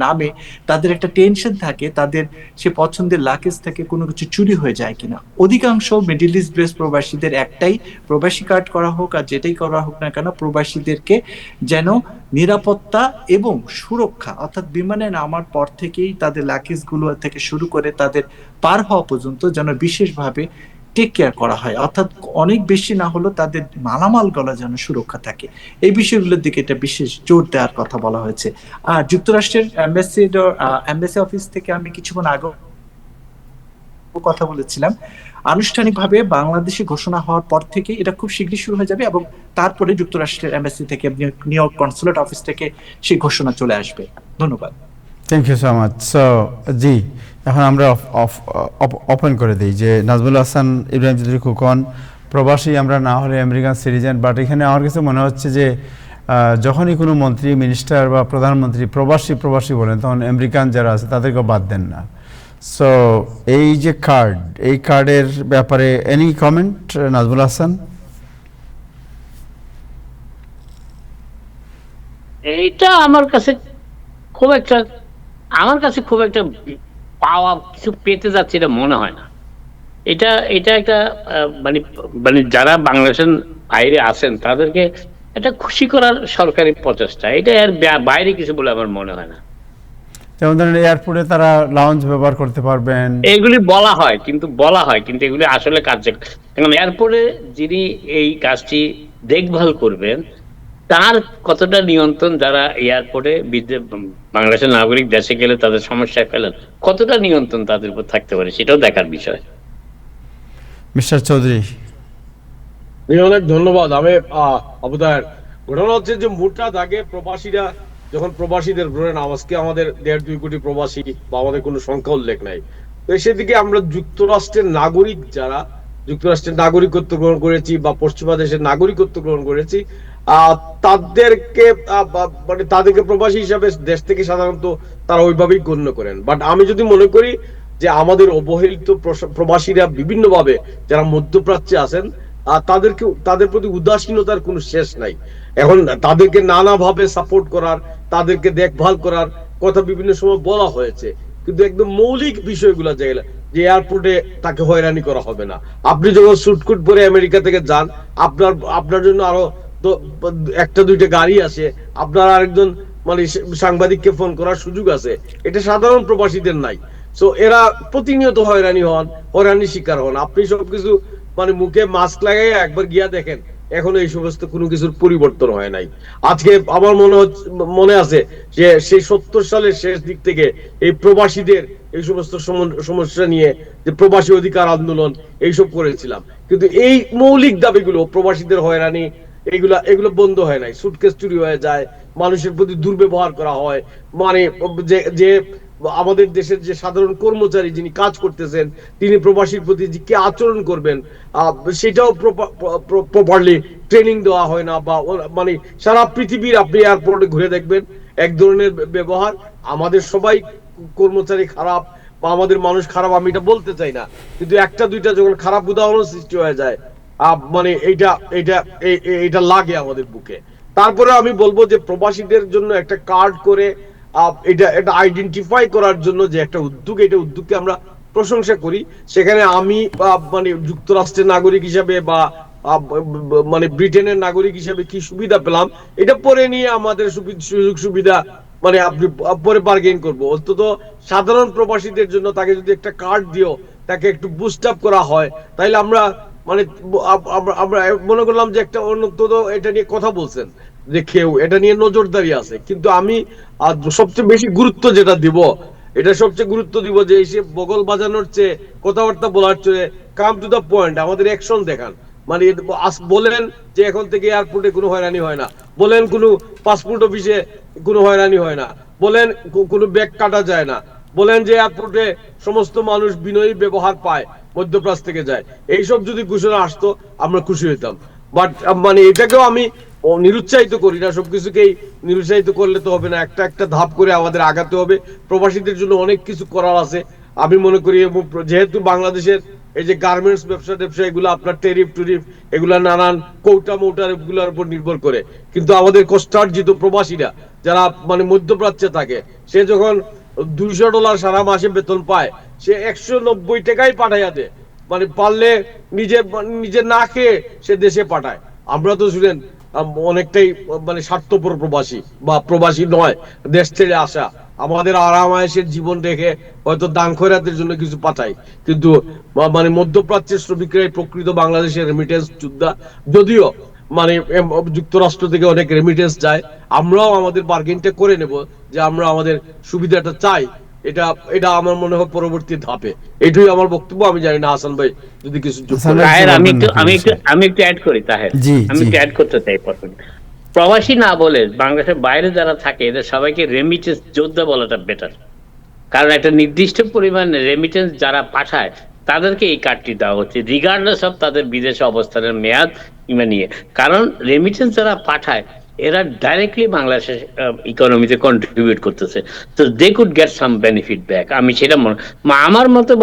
নামে তাদের একটা টেনশন থাকে তাদের সে পছন্দের লাগেজ থেকে কোনো কিছু চুরি হয়ে যায় কিনা। অধিকাংশ মিডল ইস্ট বেস প্রবাসীদের একটাই, প্রবাসী কার্ড করা হোক আর যেটাই করা হোক না কেন, প্রবাসীদেরকে যেন নিরাপত্তা এবং সুরক্ষা, অর্থাৎ বিমানে নামার পর থেকেই তাদের লাগেজগুলো থেকে শুরু করে তাদের পার হওয়া পর্যন্ত যেন বিশেষভাবে টেক কেয়ার করা হয়, অর্থাৎ অনেক বেশি না হলেও তাদের মালামালগুলো যেন সুরক্ষা থাকে, এই বিষয়গুলোর দিকে এটা বিশেষ জোর দেওয়ার কথা বলা হয়েছে। আর যুক্তরাষ্ট্রের এমবাসি অফিস থেকে আমি কিছুক্ষণ আগে কথা বলেছিলাম, আনুষ্ঠানিকভাবে বাংলাদেশে ঘোষণা হওয়ার পর থেকে এটা খুব শীঘ্রই শুরু হয়ে যাবে এবং তারপরে যুক্তরাষ্ট্রের এমবাসি থেকে, নিউ ইয়র্ক কনসুলেট অফিস থেকে সেই ঘোষণা চলে আসবে। ধন্যবাদ। Thank you so much. So জি, এখন আমরা ওপেন করে দিই যে নাজমুল হাসান ইব্রাহিম চৌধুরী খোকন, প্রবাসী আমরা না হলে আমেরিকান সিটিজেন, বাট এখানে আমার কাছে মনে হচ্ছে যে যখনই কোনো মন্ত্রী, মিনিস্টার বা প্রধানমন্ত্রী প্রবাসী বলেন তখন আমেরিকান যারা আছে তাদেরকেও বাদ দেন না। সো এই যে কার্ড, এই কার্ডের ব্যাপারে এনি কমেন্ট নাজমুল হাসান? এইটা আমার কাছে খুব একটা পাওয়া কিছু পেতে যাচ্ছে এটা মনে হয় না। এটা এটা একটা মানে মানে যারা বাংলাদেশের বাইরে আছেন তাদেরকে একটা খুশি করার সরকারি প্রচেষ্টা, এটা এর বাইরে কিছু বলে আমার মনে হয় না। যেমন ধরেন এয়ারপোর্টে তারা লাউঞ্জ ব্যবহার করতে পারবেন, এগুলি বলা হয় কিন্তু এগুলি আসলে কার্যকর। এখন এয়ারপোর্টে যিনি এই কাজটি দেখভাল করবেন তার কতটা নিয়ন্ত্রণ, যারা এয়ারপোর্টে বাংলাদেশের নাগরিক দেশে গেলে তাদের সমস্যায় ফেলেন, কতটা নিয়ন্ত্রণ তাদের উপর থাকতে পারে সেটাও দেখার বিষয়। মিস্টার চৌধুরী। অনেক ধন্যবাদ। আমি আবুদার ঘটনা হচ্ছে যে মোটা দাগে প্রবাসীরা যখন প্রবাসীদের ধরেন আজকে আমাদের 1.5-2 কোটি প্রবাসী বা আমাদের কোনো সংখ্যা উল্লেখ নাই, তো সেদিকে আমরা যুক্তরাষ্ট্রের নাগরিক যারা যুক্তরাষ্ট্রের নাগরিকত্ব গ্রহণ করেছি বা পশ্চিমা দেশের নাগরিকত্ব গ্রহণ করেছি তাদেরকে মানে তাদেরকে প্রবাসী হিসাবে দেশ থেকে সাধারণত তারা ওইভাবেই গণ্য করেন। বাট আমি যদি মনে করি যে আমাদের অবহেলিত প্রবাসীরা বিভিন্নভাবে যারা মধ্যপ্রাচ্যে আছেন তাদের প্রতি উদাসীনতার কোনো শেষ নাই। এখন তাদেরকে নানাভাবে সাপোর্ট করার, তাদেরকে দেখভাল করার কথা বিভিন্ন সময় বলা হয়েছে, কিন্তু একদম মৌলিক বিষয়গুলো যেগুলো যে এয়ারপোর্টে তাকে হয়রানি করা হবে না। আপনি যখন সুটকুট পরে আমেরিকা থেকে যান, আপনার জন্য আরো একটা দুইটা গাড়ি আছে, আপনার আরেকজন মানে সাংবাদিককে ফোন করার সুযোগ আছে, এটা সাধারণ প্রবাসীদের নাই। সো এরা প্রতিনিয়ত হয়রানির শিকার হন। আপনি সবকিছু মানে মুখে মাস্ক লাগাই একবার গিয়া দেখেন, এখনো এই সমস্ত কোনো কিছুর পরিবর্তন হয় নাই। আজকে আমার মনে আছে যে সেই 70 সালের শেষ দিক থেকে এই প্রবাসীদের এই সমস্ত সমস্যা নিয়ে যে প্রবাসী অধিকার আন্দোলন এইসব করেছিলাম, কিন্তু এই মৌলিক দাবিগুলো প্রবাসীদের হয়রানি এগুলো বন্ধ হয় নাই। সুটকেস চুরি হয়ে যায়, মানুষের প্রতি দুর্ব্যবহার করা হয়, মানে যে আমাদের দেশের যে সাধারণ কর্মচারী যিনি কাজ করতেছেন তিনি প্রবাসীর প্রতি যে কি আচরণ করবেন সেটাও প্রপারলি ট্রেনিং দেওয়া হয় না। বা মানে সারা পৃথিবীর আপনি এয়ারপোর্টে ঘুরে দেখবেন এক ধরনের ব্যবহার। আমাদের সবাই কর্মচারী খারাপ বা আমাদের মানুষ খারাপ আমি এটা বলতে চাই না, কিন্তু একটা দুইটা যখন খারাপ উদাহরণ সৃষ্টি হয়ে যায় মানে এইটা লাগে আমাদের বুকে। তারপরে আমি বলবো যে প্রবাসীদের জন্য একটা কার্ড করে এটা আইডেন্টিফাই করার জন্য যে একটা উদ্যোগ, এটা উদ্যোগকে আমরা প্রশংসা করি। সেখানে আমি মানে যুক্তরাষ্ট্রের নাগরিক হিসাবে বা মানে ব্রিটেনের নাগরিক হিসাবে কি সুবিধা পেলাম এটা পরে নিয়ে আমাদের সুযোগ সুবিধা মানে আপনি পরে বার্গেন করবো। অন্তত সাধারণ প্রবাসীদের জন্য তাকে যদি একটা কার্ড দিও, তাকে একটু বুস্ট আপ করা হয়, তাইলে আমরা মানে আমরা মনে করলাম যে একটা অন্তত এটা নিয়ে কথা বলছেন, যে কেউ এটা নিয়ে নজরদারি আছে। কিন্তু আমি সবচেয়ে বেশি গুরুত্ব যেটা দিব, এটা সবচেয়ে গুরুত্ব দিব যে এসে বগল বাজানোর চেয়ে কথাবার্তা বলার চেয়ে কাম টু দা পয়েন্ট, আমাদের অ্যাকশন দেখান। মানে বলেন যে এখন থেকে এয়ারপোর্টে কোনো হয়রানি হয় না, বলেন কোনো পাসপোর্ট অফিসে কোনো হয়রানি হয় না, বলেন কোনো ব্যাগ কাটা যায় না, বলেন যে এয়ারপোর্টে সমস্ত মানুষ বিনয়ী ব্যবহার পায়, মধ্যপ্রাচ্য থেকে যায়। এইসব যদি ঘোষণা আসতো আমরা খুশি হইতাম। বাট মানে এটাকেও আমি নিরুৎসাহিত করি না, সবকিছুকেই নিরুৎসাহিত করলে তো হবে না, একটা একটা ধাপ করে আমাদের আগাতে হবে। প্রবাসীদের জন্য অনেক কিছু করার আছে আমি মনে করি। যেহেতু বাংলাদেশের এই যে গার্মেন্টস ব্যবসা এগুলো আপনার ট্যারিফ এগুলা নানান কৌটা মৌটার এগুলোর উপর নির্ভর করে, কিন্তু আমাদের কষ্টার্জিত প্রবাসীরা যারা মানে মধ্যপ্রাচ্যে থাকে, সে যখন $200 সারা মাসে বেতন পায়, সে 190 টাকাই পাঠাইয়া দেয়। মানে পারলে নিজে না খেয়ে সে দেশে পাঠায়। আমরা তো শুনেন অনেকটাই মানে স্বার্থপর প্রবাসী বা প্রবাসী নয়, দেশ ছেড়ে আসা, আমাদের আরামায়েশের জীবন রেখে হয়তো দান খয়রাতের জন্য কিছু পাঠাই, কিন্তু মানে মধ্যপ্রাচ্যের শ্রমিকরাই প্রকৃত বাংলাদেশের রেমিটেন্স যোদ্ধা। যদিও মানে যুক্তরাষ্ট্র থেকে অনেক রেমিটেন্স যায়, আমরাও আমাদের বার্গেনটা করে নেব যে আমরা আমাদের সুবিধাটা চাই। এটা আমার মনে হয় পরবর্তী ধাপে। এটাই আমার বক্তব্য। আমি জানি না হাসান ভাই যদি কিছু আমি একটু অ্যাড করি তাহের, আমি একটু অ্যাড করতে চাই। প্রবাসী না বলে বাংলাদেশের বাইরে যারা থাকে এদের সবাইকে রেমিটেন্স যোদ্ধা বলাটা বেটার, কারণ একটা নির্দিষ্ট পরিমাণ রেমিটেন্স যারা পাঠায় তাদেরকে এই কার্ডটি দেওয়া হচ্ছে রিগার্ডলেস অফ তাদের বিদেশে অবস্থানের মেয়াদ নিয়ে। কারণ রেমিটেন্স যারা পাঠায় এরা ডাইরেক্টলি বাংলাদেশের ইকোনমিতে কন্ট্রিবিউট করতেছে, তো they could get some benefit back. আমি সেটা আমার মতে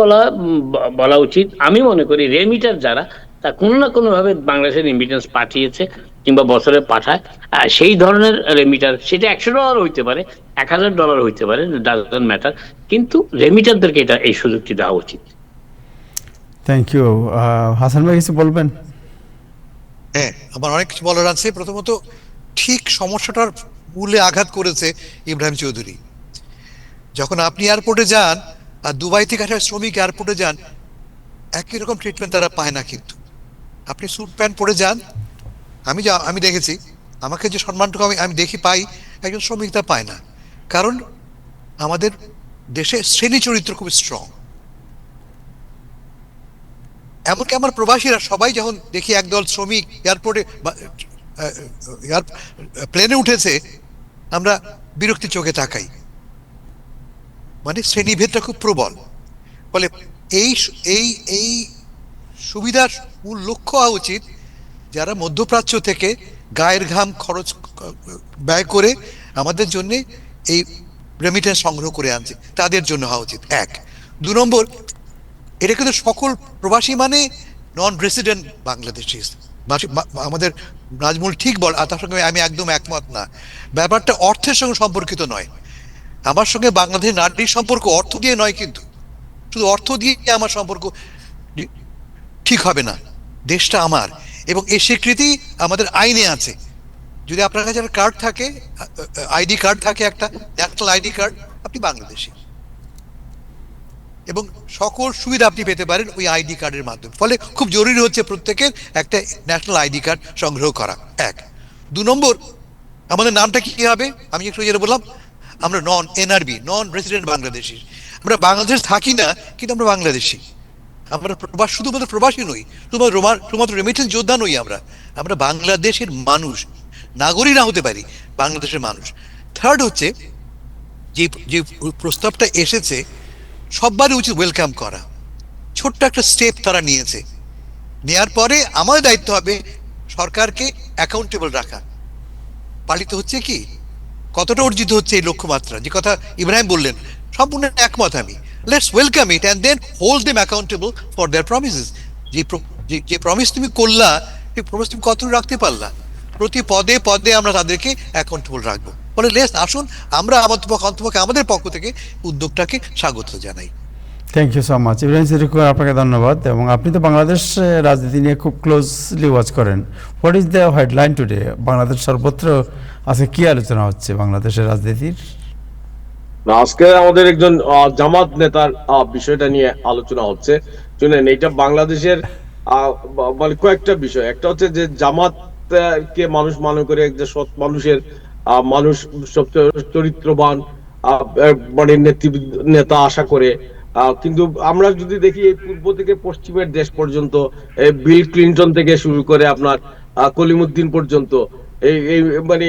বলা উচিত, আমি মনে করি রেমিটার যারা, তা কোনো না কোনো ভাবে বাংলাদেশের রেমিটেন্স পাঠিয়েছে কিংবা বছরে পাঠায়, সেই ধরনের রেমিটার, সেটা $100 হইতে পারে, $1000 হইতে পারে, ডাজন্ট ম্যাটার, কিন্তু রেমিটারদেরকে এই সুযোগটি দেওয়া উচিত। Thank you. হাসান ভাই কিছু বলবেন? হ্যাঁ, আমার অনেক কিছু বলার আছে। প্রথমত ঠিক সমস্যাটার মূলে আঘাত করেছে ইব্রাহিম চৌধুরী। যখন আপনি এয়ারপোর্টে যান আর দুবাই থেকে আসা শ্রমিক এয়ারপোর্টে যান, একই রকম ট্রিটমেন্ট তারা পায় না। কিন্তু আপনি স্যুট প্যান্ট পরে যান, আমি দেখেছি, আমাকে যে সম্মানটুকু আমি দেখি পাই, একজন শ্রমিক তা পায় না। কারণ আমাদের দেশে শ্রেণী চরিত্র খুব স্ট্রং। এমনকি আমার প্রবাসীরা সবাই যখন দেখি একদল শ্রমিক এয়ারপোর্টে প্লেনে উঠেছে, আমরা বিরক্তি চোখে তাকাই। মানে শ্রেণীভেদটা খুব প্রবল। ফলে এই এই এই সুবিধার মূল লক্ষ্য হওয়া উচিত যারা মধ্যপ্রাচ্য থেকে গায়ের ঘাম খরচ ব্যয় করে আমাদের জন্য এই রেমিটেন্স সংগ্রহ করে আনছে, তাদের জন্য হওয়া উচিত। 1। 2 নম্বর, এটা কিন্তু সকল প্রবাসী মানে নন রেসিডেন্ট বাংলাদেশি। আমাদের নাজমুল ঠিক বল, আর তার সঙ্গে আমি একদম একমত না। ব্যাপারটা অর্থের সঙ্গে সম্পর্কিত নয়। আমার সঙ্গে বাংলাদেশের নারীর সম্পর্ক অর্থ দিয়ে নয়, কিন্তু শুধু অর্থ দিয়ে আমার সম্পর্ক ঠিক হবে না। দেশটা আমার, এবং এই স্বীকৃতি আমাদের আইনে আছে। যদি আপনার কাছে একটা কার্ড থাকে, আইডি কার্ড থাকে, একটা ন্যাশনাল আইডি কার্ড, আপনি বাংলাদেশি, এবং সকল সুবিধা আপনি পেতে পারেন ওই আইডি কার্ডের মাধ্যমে। ফলে খুব জরুরি হচ্ছে প্রত্যেকের একটা ন্যাশনাল আইডি কার্ড সংগ্রহ করা। 1। 2 নম্বর, আমাদের নামটা কি হবে? আমি একটু যেটা বললাম, আমরা NRB, নন রেসিডেন্ট বাংলাদেশি। আমরা বাংলাদেশ থাকি না, কিন্তু আমরা বাংলাদেশি। আমরা শুধুমাত্র প্রবাসী নই, শুধুমাত্র রেমিটেন্স যোদ্ধা নই, আমরা বাংলাদেশের মানুষ, নাগরিক না হতে পারি, বাংলাদেশের মানুষ। 3rd হচ্ছে, যে প্রস্তাবটা এসেছে সববারই উচিত ওয়েলকাম করা। ছোট্ট একটা স্টেপ তারা নিয়েছে, নেওয়ার পরে আমাদের দায়িত্ব হবে সরকারকে অ্যাকাউন্টেবল রাখা। পালিত হচ্ছে কি, কতটা অর্জিত হচ্ছে এই লক্ষ্যমাত্রা, যে কথা ইব্রাহিম বললেন, সম্পূর্ণ একমত আমি। Let's welcome it and then hold them accountable for their promises. যে প্রমিস তুমি করলা, সেই প্রমিস তুমি কতটুকু রাখতে পারলা, প্রতি পদে পদে আমরা তাদেরকে অ্যাকাউন্টেবল রাখবো। ফলে আসুন আমরা আমাদের পক্ষ থেকে উদ্যোগটাকে স্বাগত জানাই। Thank you so much Ibrahim Siddiqur, আপনাকে ধন্যবাদ। এবং আপনি তো বাংলাদেশ রাজনীতি নিয়ে খুব ক্লোজলি ওয়াচ করেন। What is the headline today? বাংলাদেশ সর্বত্র আজকে কি আলোচনা হচ্ছে বাংলাদেশের রাজনীতির? আজকে আমাদের একজন জামাত নেতার বিষয়টা নিয়ে আলোচনা হচ্ছে। শুনেন, এটা বাংলাদেশের মানে কয়েকটা বিষয়। একটা হচ্ছে যে জামাত কে মানুষ মনে করে যে সৎ মানুষের মানুষ, সবচেয়ে চরিত্রবান মানে নেতা আশা করে। কিন্তু আমরা যদি দেখি এই পূর্ব থেকে পশ্চিমের দেশ পর্যন্ত, বিল ক্লিন্টন থেকে শুরু করে আপনার কলিমুদ্দিন পর্যন্ত, এই মানে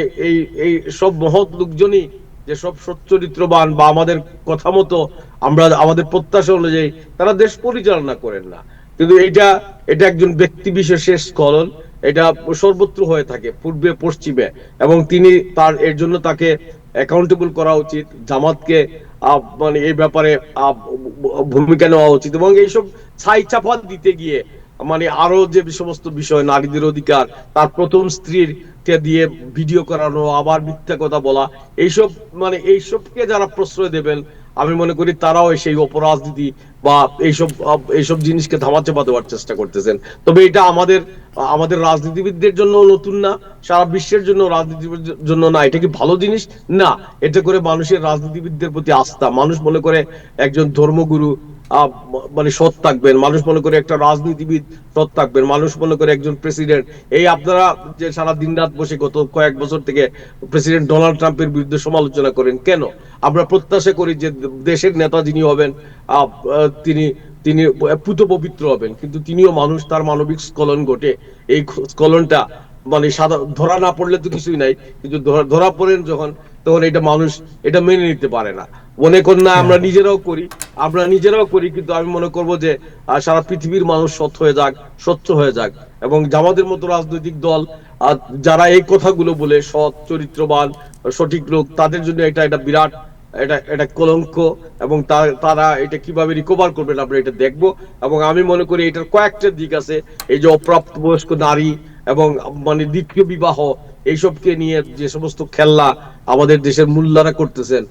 এই সব মহৎ লোকজনই যে সব সচ্চরিত্রবান বা আমাদের কথা মতো আমাদের প্রত্যাশা অনুযায়ী তারা দেশ পরিচালনা করেন না। কিন্তু এটা একজন ব্যক্তি বিশেষের স্খলন, এটা সর্বত্র হয়ে থাকে পূর্বে পশ্চিমে, এবং তিনি এর জন্য তাকে অ্যাকাউন্টেবল করা উচিত। জামাতকে মানে এই ব্যাপারে ভূমিকা নেওয়া উচিত, এবং এইসব ছাই চাপা দিতে গিয়ে মানে আরো যে সমস্ত বিষয়, নারীদের অধিকার, তার প্রথম স্ত্রীর কে দিয়ে ভিডিও করানো, আবার মিথ্যা কথা বলা, এইসবকে যারা প্রশ্রয় দেবেন, আমি মনে করি তারাও সেই অপরাজনীতি বা এইসব জিনিসকে ধামাচাপা দেওয়ার চেষ্টা করতেছেন। তবে এটা আমাদের রাজনীতিবিদদের জন্য নতুন না, সারা বিশ্বের জন্য রাজনীতির জন্য না। এটা কি ভালো জিনিস? না। এটা করে মানুষের রাজনীতিবিদদের প্রতি আস্থা, মানুষ মনে করে একজন ধর্মগুরু মানে সৎ থাকবেন, মানুষ মনে করে একটা রাজনীতিবিদ সৎ থাকবেন, মানুষ মনে করে একজন প্রেসিডেন্ট। এই আপনারা যে সারা দিন রাত বসে গত কয়েক বছর থেকে প্রেসিডেন্ট ডোনাল্ড ট্রাম্পের বিরুদ্ধে সমালোচনা করেন কেন? আমরা প্রত্যাশা করি যে দেশের নেতা যিনি হবেন তিনি পুত পবিত্র হবেন, কিন্তু তিনিও মানুষ, তার মানবিক স্খলন ঘটে। এই স্খলনটা মানে ধরা না পড়লে তো কিছুই নাই, কিন্তু ধরা পড়েন যখন, তখন এটা মানুষ এটা মেনে নিতে পারে না। মনে করেন না, আমরা নিজেরাও করি, কিন্তু আমি মনে করব যে সারা পৃথিবীর মানুষ সৎ হয়ে যাক, স্বচ্ছ হয়ে যাক, এবং জামাতের মতো রাজনৈতিক দল যারা এই কথাগুলো বলে সৎ চরিত্রবান সঠিক লোক, তাদের জন্য এটা এটা বিরাট এটা কলঙ্ক, এবং তারা এটা কিভাবে রিকভার করবেন আমরা এটা দেখবো। এবং আমি মনে করি এটার কয়েকটা দিক আছে, এই যে অপ্রাপ্তবয়স্ক নারী এবং মানে দ্বিতীয় বিবাহ, এইসবকে নিয়ে যে সমস্ত খেলা আমাদের দেশের মূল্যারা করতেছেন,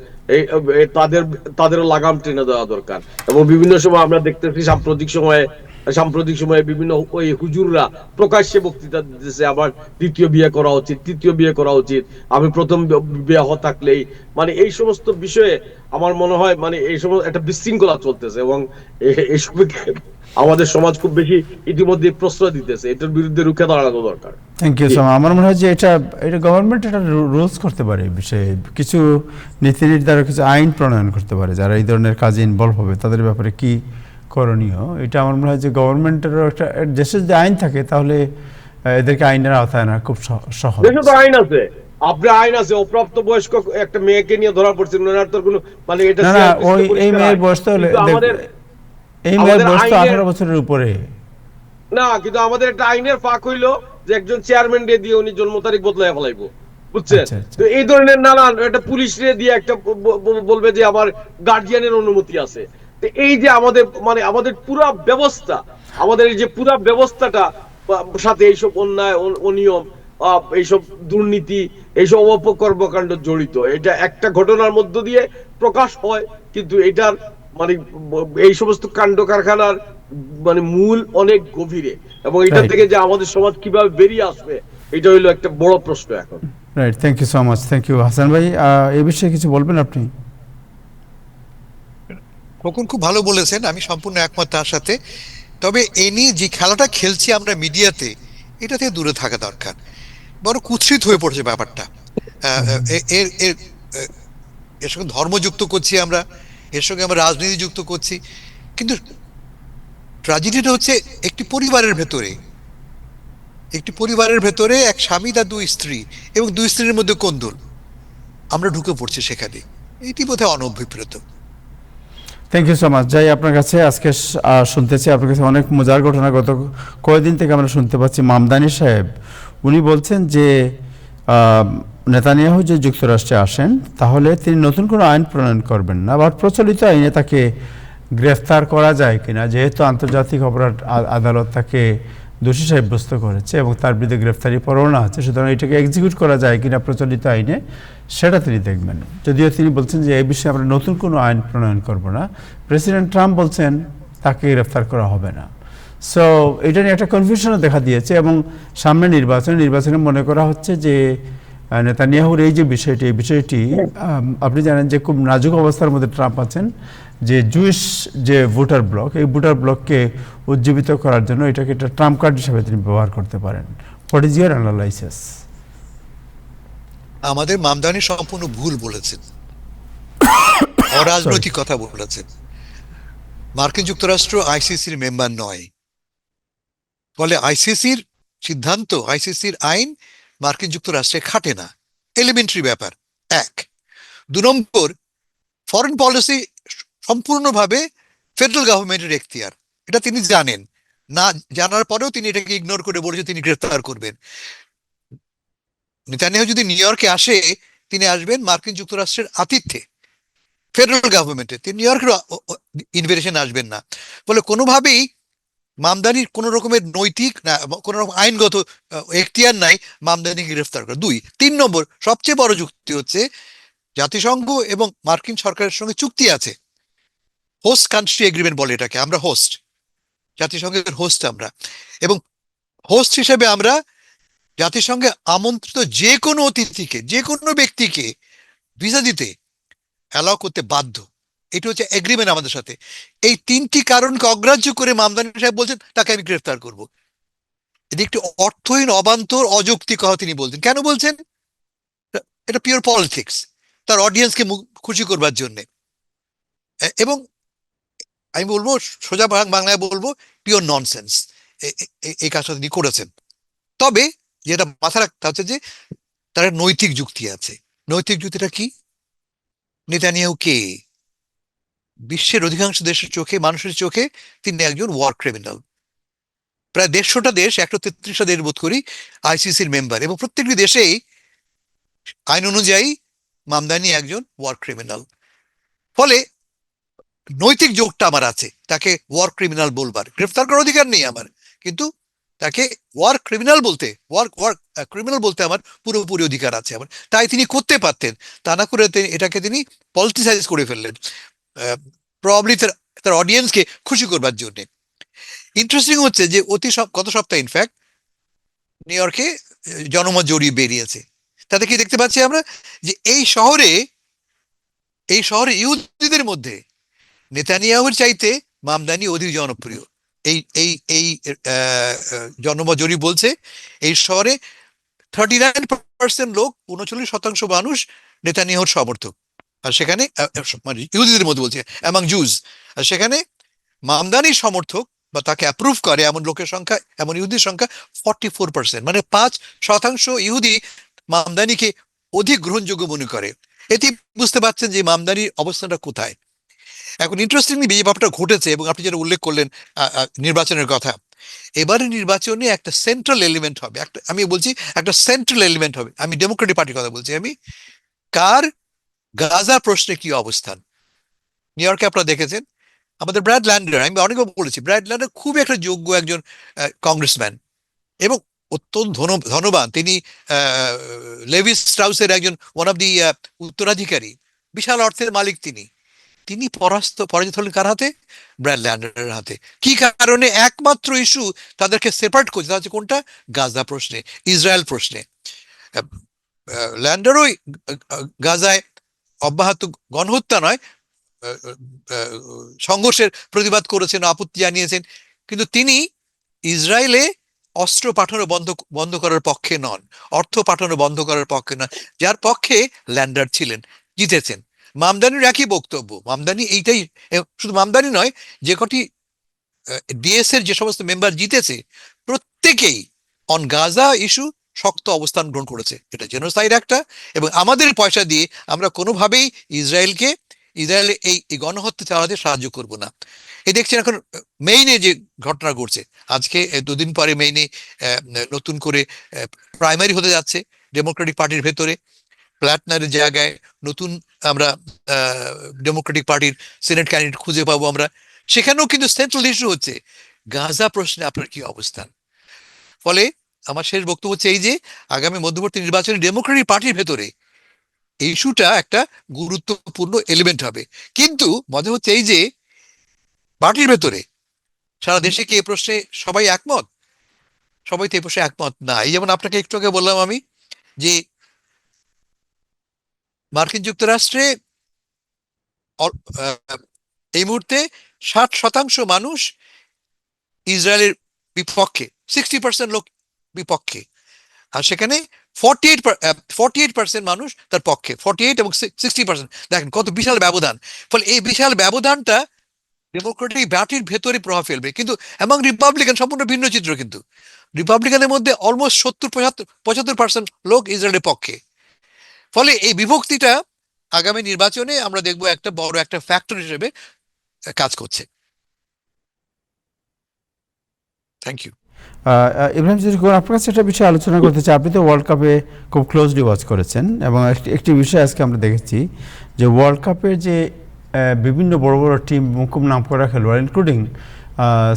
তাদেরও লাগাম টেনে দেওয়া দরকার। এবং বিভিন্ন সময় আমরা দেখতেছি সাম্প্রতিক সময়ে বিভিন্ন ওই হুজুররা প্রকাশ্যে বক্তৃতা দিতেছে আমার দ্বিতীয় বিয়ে করা উচিত, তৃতীয় বিয়ে করা উচিত, আমি প্রথম বিবাহ থাকলেই, মানে এই সমস্ত বিষয়ে আমার মনে হয় মানে এই সমস্ত একটা বিশৃঙ্খলা চলতেছে, এবং এইসব আমাদের সমাজ খুব বেশি ইতিমধ্যে প্রশ্রয় দিতেছে। এটার বিরুদ্ধে রুখে দাঁড়ানো দরকার। Thank you so much. আমার মনে হয় যে এটা গভর্নমেন্ট এটা রুলস করতে পারে, এই বিষয়ে কিছু নীতি নির্ধারক কিছু আইন প্রণয়ন করতে পারে, যারা এই ধরনের কাজে ইনভলভ হবে তাদের ব্যাপারে কি করণীয়। এটা আমার মনে হয় যে গভর্নমেন্টেরও একটা দেশের যদি আইন থাকে তাহলে এদেরকে আইনের আওতায় আনা খুব সহজ। দেশে তো আইন আছে, আপনার আইন আছে, অপ্রাপ্ত বয়স্ক একটা মেয়েকে নিয়ে ধরা পড়ছে, ওনার তো কোনো মানে এটা না ওই এই মেয়ের বয়স তো এই মেয়ের বয়স তো 18 বছরের উপরে না, কিন্তু আমাদের একটা আইনের ফাঁক হইলো যে একজন চেয়ারম্যান দিয়ে উনি জন্ম তারিখ বদলায় ফেলাইবো, বুঝছেন? তো এই ধরনের নানান একটা পুলিশ দিয়ে একটা বলবে যে আমার গার্জিয়ানের অনুমতি আছে। তো এই যে আমাদের মানে আমাদের পুরো ব্যবস্থা, আমাদের এই যে পুরো ব্যবস্থাটা সাথে এইসব অন্যায় অনিয়ম, এইসব দুর্নীতি, এইসব অপকর্মকাণ্ড জড়িত, এটা একটা ঘটনার মধ্য দিয়ে প্রকাশ হয়, কিন্তু এটার মানে এই সমস্ত কাণ্ড কারখানার মানে মূল অনেক গভীরে, এবং এটা থেকে যে আমাদের সমাজ কিভাবে বেরিয়ে আসবে এটা হইলো একটা বড় প্রশ্ন এখন। Right, thank you so much. Thank you Hasan ভাই, এই বিষয়ে কিছু বলবেন আপনি? খোকন খুব ভালো বলেছেন, আমি সম্পূর্ণ একমত তার সাথে। তবে এ নিয়ে যে খেলাটা খেলছি আমরা মিডিয়াতে, এটা থেকে দূরে থাকা দরকার। বড় কুৎসিত হয়ে পড়ছে ব্যাপারটা। এর এর এর সঙ্গে ধর্ম যুক্ত করছি আমরা, এর সঙ্গে আমরা রাজনীতি যুক্ত করছি, কিন্তু ট্র্যাজেডিটা হচ্ছে একটি পরিবারের ভেতরে এক স্বামী তার দুই স্ত্রী, এবং দুই স্ত্রীর মধ্যে কোন্দল, আমরা ঢুকে পড়ছি সেখানে। এটি বোধহয় অনভিপ্রেত। Thank you so much. যাই আপনার কাছে আজকে শুনতেছি আপনার কাছে অনেক মজার ঘটনা গত কয়েকদিন থেকে আমরা শুনতে পাচ্ছি। মামদানি সাহেব উনি বলছেন যে নেতানিয়াহু যে যুক্তরাষ্ট্রে আসেন তাহলে তিনি নতুন কোনো আইন প্রণয়ন করবেন না, আবার প্রচলিত আইনে তাকে গ্রেফতার করা যায় কিনা, যেহেতু আন্তর্জাতিক অপরাধ আদালত তাকে দোষী সাব্যস্ত করেছে এবং তার বিরুদ্ধে গ্রেফতারি পরোয়ানা আছে, সুতরাং এটাকে এক্সিকিউট করা যায় কিনা প্রচলিত আইনে সেটা তিনি দেখবেন। যদিও তিনি বলছেন যে এই বিষয়ে আমরা নতুন কোনো আইন প্রণয়ন করব না। প্রেসিডেন্ট ট্রাম্প বলছেন তাকে গ্রেফতার করা হবে না। সো এটা নিয়ে একটা কনফিউশনও দেখা দিয়েছে, এবং সামনে নির্বাচনে মনে করা হচ্ছে যে নেতানিয়াহুর এই যে বিষয়টি আপনি জানেন যে খুব নাজুক অবস্থার মধ্যে ট্রাম্প আছেন, যে জুইশ যে ভোটার ব্লক, এই ভোটার ব্লককে উজ্জীবিত করার জন্য এটাকে একটা ট্রাম্প কার্ড হিসেবে তিনি ব্যবহার করতে পারেন। What is your analysis? আমাদের মামদানি সম্পূর্ণ ভুল বলেছেন, অরাজনৈতিক কথা বলেছেন। মার্কিন যুক্তরাষ্ট্র আইসিসির মেম্বার নয়, ফলে আইসিসির সিদ্ধান্ত, আইসিসির আইন মার্কিন যুক্তরাষ্ট্রে খাটে না। এলিমেন্টারি ব্যাপার এক। 2 নম্বর, ফরেন পলিসি সম্পূর্ণভাবে ফেডারেল গভর্নমেন্টের এখতিয়ার, এটা তিনি জানেন। না জানার পরেও তিনি এটাকে ইগনোর করে বলেছে তিনি গ্রেফতার করবেন। নেতানিয়াহু যদি নিউ ইয়র্কে আসে, তিনি আসবেন মার্কিন যুক্তরাষ্ট্রের আতিথ্যে, ফেডারেল গভর্নমেন্টে, তিনি নিউ ইয়র্কের ইনভিটেশন আসবেন না। ফলে কোনোভাবেই মামদানির কোন রকমের নৈতিক না কোন রকম আইনগত এখতিয়ার নাই মামদানিকে গ্রেফতার করা। 2। 3 নম্বর সবচেয়ে বড় যুক্তি হচ্ছে জাতিসংঘ এবং মার্কিন সরকারের সঙ্গে চুক্তি আছে, হোস্ট কান্ট্রি এগ্রিমেন্ট বলে এটাকে, আমরা হোস্ট, জাতিসংঘের হোস্ট আমরা, এবং হোস্ট হিসেবে আমরা জাতিসংঘে আমন্ত্রিত যে কোনো অতিথিকে, যে কোনো ব্যক্তিকে ভিসা দিতে অ্যালাউ করতে বাধ্য। এটা হচ্ছে এগ্রিমেন্ট আমাদের সাথে। এই 3টি কারণকে অগ্রাহ্য করে মামদানি সাহেব বলছেন তাকে আমি গ্রেফতার করব। এটি একটি অর্থহীন, অবান্তর, অযৌক্তিক কথা তিনি বলছেন। কেন বলছেন? এটা পিওর পলিটিক্স, তার অডিয়েন্সকে খুশি করবার জন্যে। এবং আমি বলবো, সোজা বাংলায় বলবো, পিওর ননসেন্স এই কাজটা তিনি করেছেন। তবে যেটা মাথা রাখতে হচ্ছে যে তার নৈতিক যুক্তি আছে। নৈতিক যুক্তিটা কি? নেতানিয়াহু কে? বিশ্বের অধিকাংশ দেশের চোখে, মানুষের চোখে তিনি একজন ওয়ার ক্রিমিনাল। প্রায় 150টা দেশ, 133টা দেশ বোধ করি আইসিসির মেম্বার, এবং প্রত্যেকটি দেশেই আইন অনুযায়ী মামদানি একজন ওয়ার ক্রিমিনাল। ফলে নৈতিক যোগটা আমার আছে তাকে ওয়ার ক্রিমিনাল বলবার, গ্রেফতার করার অধিকার নেই আমার, কিন্তু তাকে ওয়ার ক্রিমিনাল বলতে, ওয়ার ক্রিমিনাল বলতে আমার পুরোপুরি অধিকার আছে আমার। তাই তিনি করতে পারতেন, তা না করে এটাকে তিনি পলিটিসাইজ করে ফেললেন, প্রবাবলি তার অডিয়েন্সকে খুশি করবার জন্য। ইন্টারেস্টিং হচ্ছে যে গত সপ্তাহে ইনফ্যাক্ট নিউ ইয়র্কে জনমত জরিপ বেরিয়েছে, তাতে কি দেখতে পাচ্ছি আমরা যে এই শহরে ইহুদিদের মধ্যে নেতানিয়াহুর চাইতে মামদানি অধিক জনপ্রিয়। এই এই এই জনমত জরিপ বলছে এই শহরে 39% লোক, 39% মানুষ নেতানিয়াহুর সমর্থক, আর সেখানে মানে ইহুদিদের মধ্যে বলছে অ্যামাং জুজ, আর সেখানে মামদানির সমর্থক বা তাকে অ্যাপ্রুভ করে এমন লোকের সংখ্যা, এমন ইহুদির সংখ্যা 44%, মানে 5% ইহুদি মামদানিকে অধিক গ্রহণযোগ্য মনে করে। এতে বুঝতে পারছেন যে মামদানির অবস্থানটা কোথায়। এখন ইন্টারেস্টিংলি যে ব্যাপারটা ঘটেছে, এবং আপনি যেটা উল্লেখ করলেন নির্বাচনের কথা, এবারে নির্বাচনে একটা সেন্ট্রাল এলিমেন্ট হবে, আমি বলছি একটা সেন্ট্রাল এলিমেন্ট হবে, আমি ডেমোক্রেটিক পার্টির কথা বলছি, আমি কার গাজা প্রশ্নে কি অবস্থান। নিউ ইয়র্কে আপনারা দেখেছেন আমাদের ব্র্যাড ল্যান্ডার, আমি অনেকবার বলেছি ব্র্যাড ল্যান্ডার খুবই একটা যোগ্য একজন কংগ্রেসম্যান এবং অত্যন্ত ধনবান। তিনি লেভি স্ট্রাউসের একজন ওয়ান অফ দি উত্তরাধিকারী, বিশাল অর্থের মালিক। তিনি পরাজিত হলেন কার হাতে? ব্র্যাড ল্যান্ডারের হাতে। কি কারণে? একমাত্র ইস্যু তাদেরকে সেপারেট করছে, তা হচ্ছে কোনটা? গাজা প্রশ্নে, ইসরায়েল প্রশ্নে। ল্যান্ডারও গাজায় অব্যাহত গণহত্যা নয়, সংঘর্ষের প্রতিবাদ করেছেন, আপত্তি জানিয়েছেন, কিন্তু তিনি ইসরায়েলে অস্ত্র পাঠানো বন্ধ করার পক্ষে নন, অর্থ পাঠানো বন্ধ করার পক্ষে নন, যার পক্ষে ল্যান্ডার ছিলেন, জিতেছেন। মামদানির একই বক্তব্য, মামদানি এইটাই, শুধু মামদানি নয়, যে কটি ডিএস এর যে সমস্ত মেম্বার জিতেছে প্রত্যেকেই অন গাজা ইস্যু শক্ত অবস্থান গ্রহণ করেছে। এটা জেনোসাইড একটা, এবং আমাদের পয়সা দিয়ে আমরা কোনোভাবেই ইসরায়েলের এই গণহত্যা চালাতে সাহায্য করব না। এই দেখছেন এখন মেইনে যে ঘটনা ঘটছে, আজকে 2 দিন পরে মেইনে নতুন করে প্রাইমারি হতে যাচ্ছে ডেমোক্রেটিক পার্টির ভেতরে। প্ল্যাটনারের জায়গায় নতুন আমরা ডেমোক্রেটিক পার্টির সিনেট ক্যান্ডিডেট খুঁজে পাবো আমরা। সেখানেও কিন্তু সেন্ট্রাল ইস্যু হচ্ছে গাজা প্রশ্নে আপনার কি অবস্থান। ফলে আমার শেষ বক্তব্য হচ্ছে এই যে আগামী মধ্যবর্তী নির্বাচনে ডেমোক্রেটিক পার্টির ভেতরে এই ইস্যুটা একটা গুরুত্বপূর্ণ এলিমেন্ট হবে। কিন্তু মনে হচ্ছে এই যে পার্টির ভেতরে সারা দেশে কি এই প্রশ্নে সবাই একমত? সবাই তো এই প্রশ্নে একমত না। এই যেমন আপনাকে একটু আগে বললাম আমি যে মার্কিন যুক্তরাষ্ট্রে এই মুহূর্তে 60% মানুষ ইসরায়েলের বিপক্ষে, 60% লোক বিপক্ষে, আর সেখানে 48% মানুষ তার পক্ষে, 48 এবং 60%। দেখেন কত বিশাল ব্যবধান। ফলে এই বিশাল ব্যবধানটা ডেমোক্রেটিক পার্টির ভেতরে প্রভাব ফেলবে। কিন্তু এবং রিপাবলিকান সম্পূর্ণ ভিন্ন চিত্র, কিন্তু রিপাবলিকানের মধ্যে অলমোস্ট 70-75% লোক ইসরায়েলের পক্ষে। ফলে এই বিভক্তিটা আগামী নির্বাচনে আমরা দেখবো একটা বড় একটা ফ্যাক্টর হিসেবে কাজ করছে। Thank you. ইব্রাহিম জিরকন, আপনার কাছে একটা বিষয় আলোচনা করতে চাই। আপনি তো ওয়ার্ল্ড কাপে খুব ক্লোজলি ওয়াচ করেছেন, এবং একটি বিষয় আজকে আমরা দেখেছি যে ওয়ার্ল্ড কাপের যে বিভিন্ন বড় বড় টিম, খুব নাম করা খেলোয়াড়, ইনক্লুডিং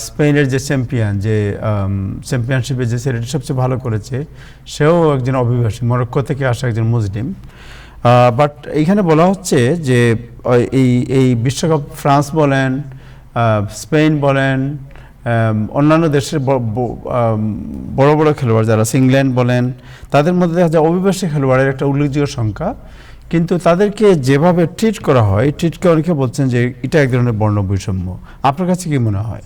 স্পেনের যে চ্যাম্পিয়ন, যে চ্যাম্পিয়নশিপে যে সেটা সবচেয়ে ভালো করেছে, সেও একজন অভিবাসী, মরক্কো থেকে আসা একজন মুসলিম। বাট এইখানে বলা হচ্ছে যে এই বিশ্বকাপ ফ্রান্স বলেন, স্পেন বলেন, অন্যান্য দেশের বড় বড় খেলোয়াড় যারা, ইংল্যান্ড বলেন, তাদের মধ্যে দেখা যায় অভিবাসী খেলোয়াড়ের একটা উল্লেখযোগ্য সংখ্যা, কিন্তু তাদেরকে যেভাবে ট্রিট করা হয়, ট্রিটকে অনেকে বলছেন যে এটা এক ধরনের বর্ণ বৈষম্য। আপনার কাছে কি মনে হয়?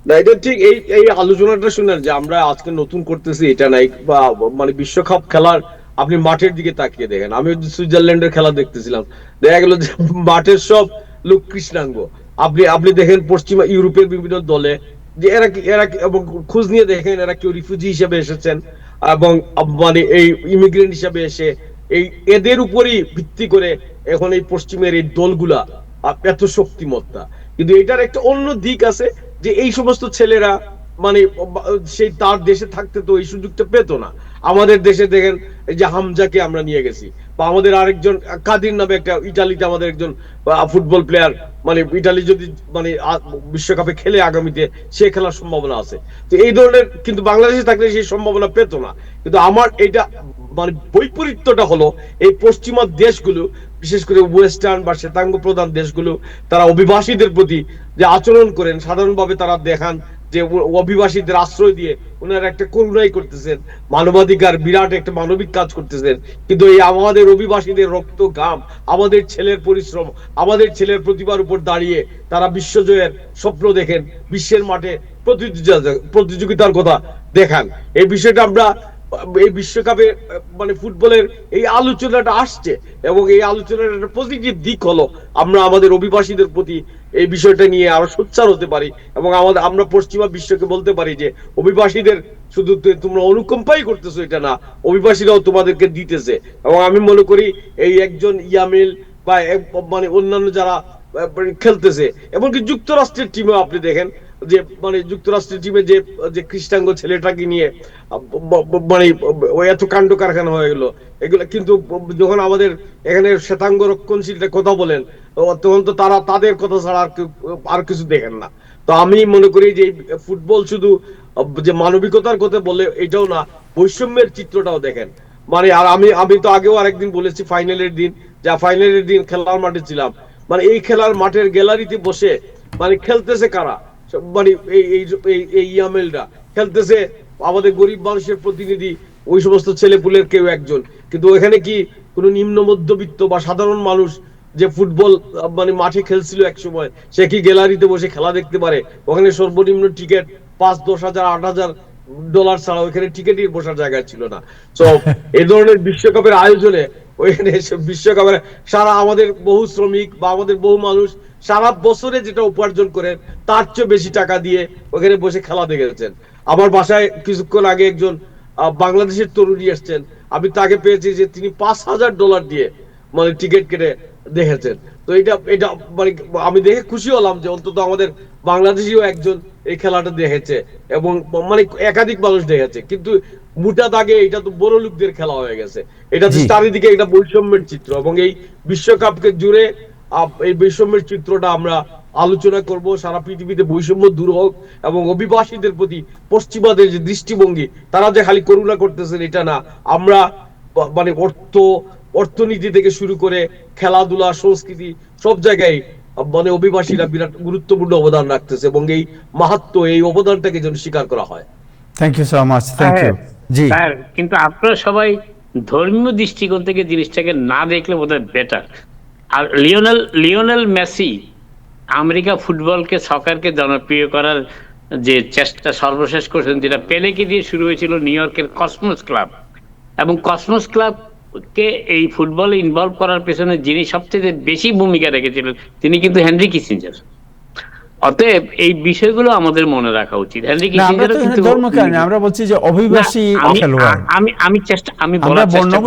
না, এটা ঠিক। এই আলোচনাটা শুনেন যে আমরা আজকে নতুন করতেছি এটা নাই, বা মানে বিশ্বকাপ খেলার আপনি মাঠের দিকে তাকিয়ে দেখেন। আমি সুইজারল্যান্ডের খেলা দেখতেছিলাম, দেখা গেল যে মাঠের সব লোক কৃষ্ণাঙ্গ। আপনি দেখেন পশ্চিমা ইউরোপের বিভিন্ন দলে যে এরা এবং খোঁজ নিয়ে দেখেন এরা কেউ রিফিউজি হিসেবে এসেছেন, এবং মানে এই ইমিগ্রেন্ট হিসেবে এসে এদের উপরই ভিত্তি করে এখন এই পশ্চিমের এই দলগুলা এত শক্তিমত্তা। কিন্তু এটার একটা অন্য দিক আছে যে এই সমস্ত ছেলেরা মানে সেই তার দেশে থাকতে তো এই সুযোগটা পেতো না। আমাদের দেশে দেখেন এই যে হামজাকে আমরা নিয়ে গেছি, বা আমাদের আরেকজন কাদির নামে একটা ইটালিতে আমাদের একজন ফুটবল প্লেয়ার, মানে ইটালি যদি মানে বিশ্বকাপে খেলে আগামীতে, সে খেলার সম্ভাবনা আছে। তো এই ধরনের কিন্তু বাংলাদেশে থাকলে সেই সম্ভাবনা পেতো না। কিন্তু আমার এটা মানে বৈপরীত্যটা হলো এই পশ্চিমা দেশগুলো, বিশেষ করে ওয়েস্টার্ন বা শ্বেতাঙ্গ প্রধান দেশগুলো, তারা অভিবাসীদের প্রতি যে আচরণ করেন, সাধারণভাবে তারা দেখান যে অভিবাসীদের আশ্রয় দিয়ে ওনারা একটা করুণাই করতেছেন, মানবাধিকার বিরাট একটা মানবিক কাজ করতেছেন। কিন্তু এই আমাদের অভিবাসীদের রক্ত ঘাম, আমাদের ছেলের পরিশ্রম, আমাদের ছেলের প্রতিভার উপর দাঁড়িয়ে তারা বিশ্বজয়ের স্বপ্ন দেখেন, বিশ্বের মাঠে প্রতিযোগিতার কথা দেখান। এই বিষয়টা আমরা এই বিশ্বকাপে মানে ফুটবলের এই আলোচনাটা আসছে, এবং এই আলোচনার একটা পজিটিভ দিক হলো আমরা আমাদের অভিবাসীদের প্রতি এই বিষয়টা নিয়ে আরো সোচ্চার হতে পারি, এবং আমরা পশ্চিমা বিশ্বকে বলতে পারি যে অভিবাসীদের শুধু তোমরা অনুকম্পাই করতেছো এটা না, অভিবাসীরাও তোমাদেরকে দিতেছে। এবং আমি মনে করি এই একজন ইয়ামিল বা মানে অন্যান্য যারা খেলতেছে, এমনকি যুক্তরাষ্ট্রের টিমেও আপনি দেখেন যে মানে যুক্তরাষ্ট্রের টিমে যে যে খ্রিস্টাঙ্গ ছেলেটাকে নিয়ে মানে এত কাণ্ড কারখানা হয়ে গেল এগুলো, কিন্তু যখন আমাদের এখানে শ্বেতাঙ্গ রক্ষণশীলটা কথা বলেন, তখন তো তারা তাদের কথা ছাড়া আর কিছু দেখেন না। তো আমি মনে করি যে ফুটবল শুধু যে মানবিকতার কথা বলে এটাও না, বৈষম্যের চিত্রটাও দেখেন। মানে আর আমি তো আগেও আরেকদিন বলেছি, ফাইনালের দিন খেলার মাঠে ছিলাম, মানে এই খেলার মাঠের গ্যালারিতে বসে মানে খেলতেছে কারা, মানে এই ইয়ামেলরা খেলতেছে আমাদের গরিব মানুষের প্রতিনিধি, ওই সমস্ত ছেলেপুলের কেউ একজন। কিন্তু এখানে কি কোনো নিম্ন মধ্যবিত্ত বা সাধারণ মানুষ যে ফুটবল মানে মাঠে খেলছিল এক সময়, সে কি গ্যালারিতে বসে খেলা দেখতে পারে? ওখানে সর্বনিম্ন টিকিট 5-10 হাজার 8 হাজার ডলার ছাড়া ওখানে টিকিটই বসার জায়গা ছিল না। তো এই ধরনের বিশ্বকাপের আয়োজনে ওইখানে বিশ্বকাপের সারা আমাদের বহু শ্রমিক বা আমাদের বহু মানুষ সারা বছরে যেটা উপার্জন করেন তার চেয়ে বেশি টাকা দিয়ে ওখানে বসে খেলা দেখেছেন। আমার বাসায় কিছুক্ষণ আগে একজন বাংলাদেশের তরুণী এসছেন, আমি তাকে পেয়েছি যে তিনি $5,000 দিয়ে মানে টিকিট কেটে দেখেছেন। তো এটা মানে আমি দেখে খুশি হলাম যে অন্তত আমাদের বাংলাদেশিও একজন এই খেলাটা দেখেছে, এবং মানে একাধিক মানুষ দেখেছে। কিন্তু মোটা দাগে এটা তো বড় লোকদের খেলা হয়ে গেছে, এটা চারিদিকে একটা বৈষম্যের চিত্র, এবং এই বিশ্বকাপকে জুড়ে এই বৈষম্যের চিত্রটা আমরা আলোচনা করব। সারা পৃথিবীতে বৈষম্য দূর হোক, এবং অভিবাসীদের প্রতি পশ্চিমাদের যে দৃষ্টিভঙ্গি, তারা যে খালি করুণা করতেছেন এটা না, আমরা মানে অর্থনীতি থেকে শুরু করে খেলাধুলা, সংস্কৃতি সব জায়গায় মানে অভিবাসীরা বিরাট গুরুত্বপূর্ণ অবদান রাখতেছে, এবং এই মাহাত্ম্য, এই অবদানটাকে যেন স্বীকার করা হয়। Thank you so much, thank you. জি স্যার, কিন্তু আপনারা সবাই ধর্মীয় দৃষ্টিকোণ থেকে জিনিসটাকে না দেখলে বোধহয় বেটার। আর লিওনেল মেসি আমেরিকা ফুটবলকে, সকারকে জনপ্রিয় করার যে চেষ্টা সর্বশেষ করেছেন, যেটা পেলেকে দিয়ে শুরু হয়েছিল নিউ ইয়র্কের কসমোস ক্লাব, এবং কসমোস ক্লাবকে এই ফুটবলে ইনভলভ করার পেছনে যিনি সবচেয়ে বেশি ভূমিকা রেখেছিলেন তিনি কিন্তু হেনরি কিসিঞ্জার। অতএব এই বিষয়গুলো আমাদের মনে রাখা উচিত। হেনরি কিসিঞ্জার কিন্তু আমরা বলছি যে অভিবাসী খেলোয়াড়, আমি বলার চেষ্টা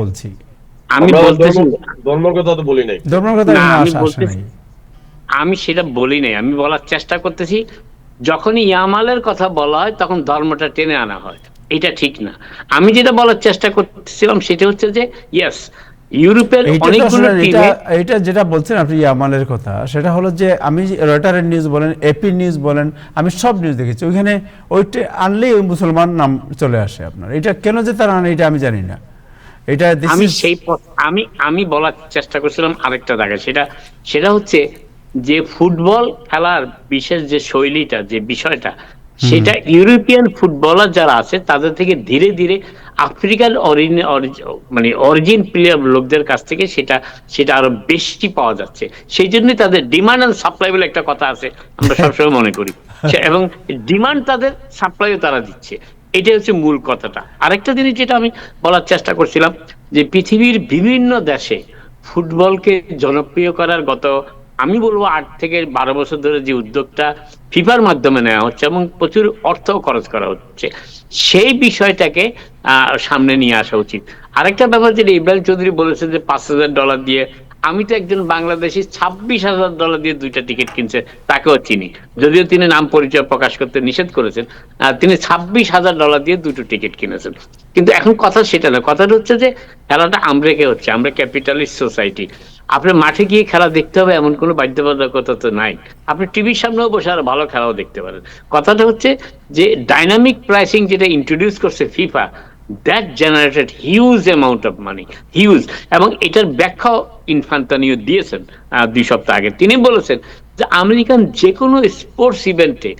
বলছি, আমি বলতেছি ধর্মের কথা তো বলি নাই, ধর্মের কথা আমি সেটা বলি নাই, আমি বলার চেষ্টা করতেছি যখনই ইয়ামালের কথা বলা হয় তখন ধর্মটা টেনে আনা হয়, এটা ঠিক না। আমি যেটা বলার চেষ্টা করতেছিলাম সেটা হচ্ছে যে ইয়েস, ইউরোপের অনেকগুলো টিমে এটা যেটা বলছেন আপনি ইয়ামালের কথা, সেটা হলো যে আমি রয়টারের নিউজ বলেন, এপি নিউজ বলেন, আমি সব নিউজ দেখেছি, ওইখানে ওইটা আনলেই ওই মুসলমান নাম চলে আসে আপনার। এটা কেন যে তারা আনে এটা আমি জানি না। এটা আমি বলার চেষ্টা করছিলাম আরেকটা জায়গায়, সেটা হচ্ছে যে ফুটবল খেলার বিশেষ যে শৈলীটা, যে বিষয়টা, সেটা ইউরোপিয়ান ফুটবলার যারা আছে তাদের থেকে ধীরে ধীরে আফ্রিকান মানে অরিজিন প্লেয়ার লোকদের কাছ থেকে সেটা আরো বেশি পাওয়া যাচ্ছে। সেই জন্যই তাদের ডিমান্ড এন্ড সাপ্লাই বলে একটা কথা আছে, আমরা সবসময় মনে করি, এবং ডিমান্ড তাদের, সাপ্লাইও তারা দিচ্ছে। এটা হচ্ছে মূল কথাটা। আরেকটা জিনিস যেটা আমি বলার চেষ্টা করছিলাম, যে পৃথিবীর বিভিন্ন দেশে ফুটবলকে জনপ্রিয় করার গত আমি বলবো 8 থেকে 12 বছর ধরে যে উদ্যোগটা ফিফার মাধ্যমে নেওয়া হচ্ছে এবং প্রচুর অর্থ খরচ করা হচ্ছে, সেই বিষয়টাকে সামনে নিয়ে আসা উচিত। আরেকটা ব্যাপার যেটা ইব্রাহিম চৌধুরী বলেছে যে $5,000 দিয়ে আমি তো একজন বাংলাদেশি $26,000 দিয়ে 2টা টিকিট কিনছে, তাকেও চিনি, যদিও তিনি নাম পরিচয় প্রকাশ করতে নিষেধ করেছেন। তিনি $26,000 দিয়ে 2টো টিকিট কিনেছেন। কিন্তু এখন কথা সেটা না, কথাটা হচ্ছে যে খেলাটা আমরেকে হচ্ছে, আমরা ক্যাপিটালিস্ট সোসাইটি। আপনার মাঠে গিয়ে খেলা দেখতে হবে এমন কোনো বাধ্যবাধকতা তো নাই, আপনি টিভির সামনেও বসে আর ভালো খেলাও দেখতে পারেন। কথাটা হচ্ছে যে ডাইনামিক প্রাইসিং যেটা ইন্ট্রোডিউস করছে FIFA, that generated huge amount of money, huge. এবং এটার ব্যাখ্যাও ইনফান্তানিও দিয়েছেন 2 সপ্তাহ আগে। তিনি বলেছেন যে আমেরিকান যে কোনো স্পোর্টস ইভেন্টে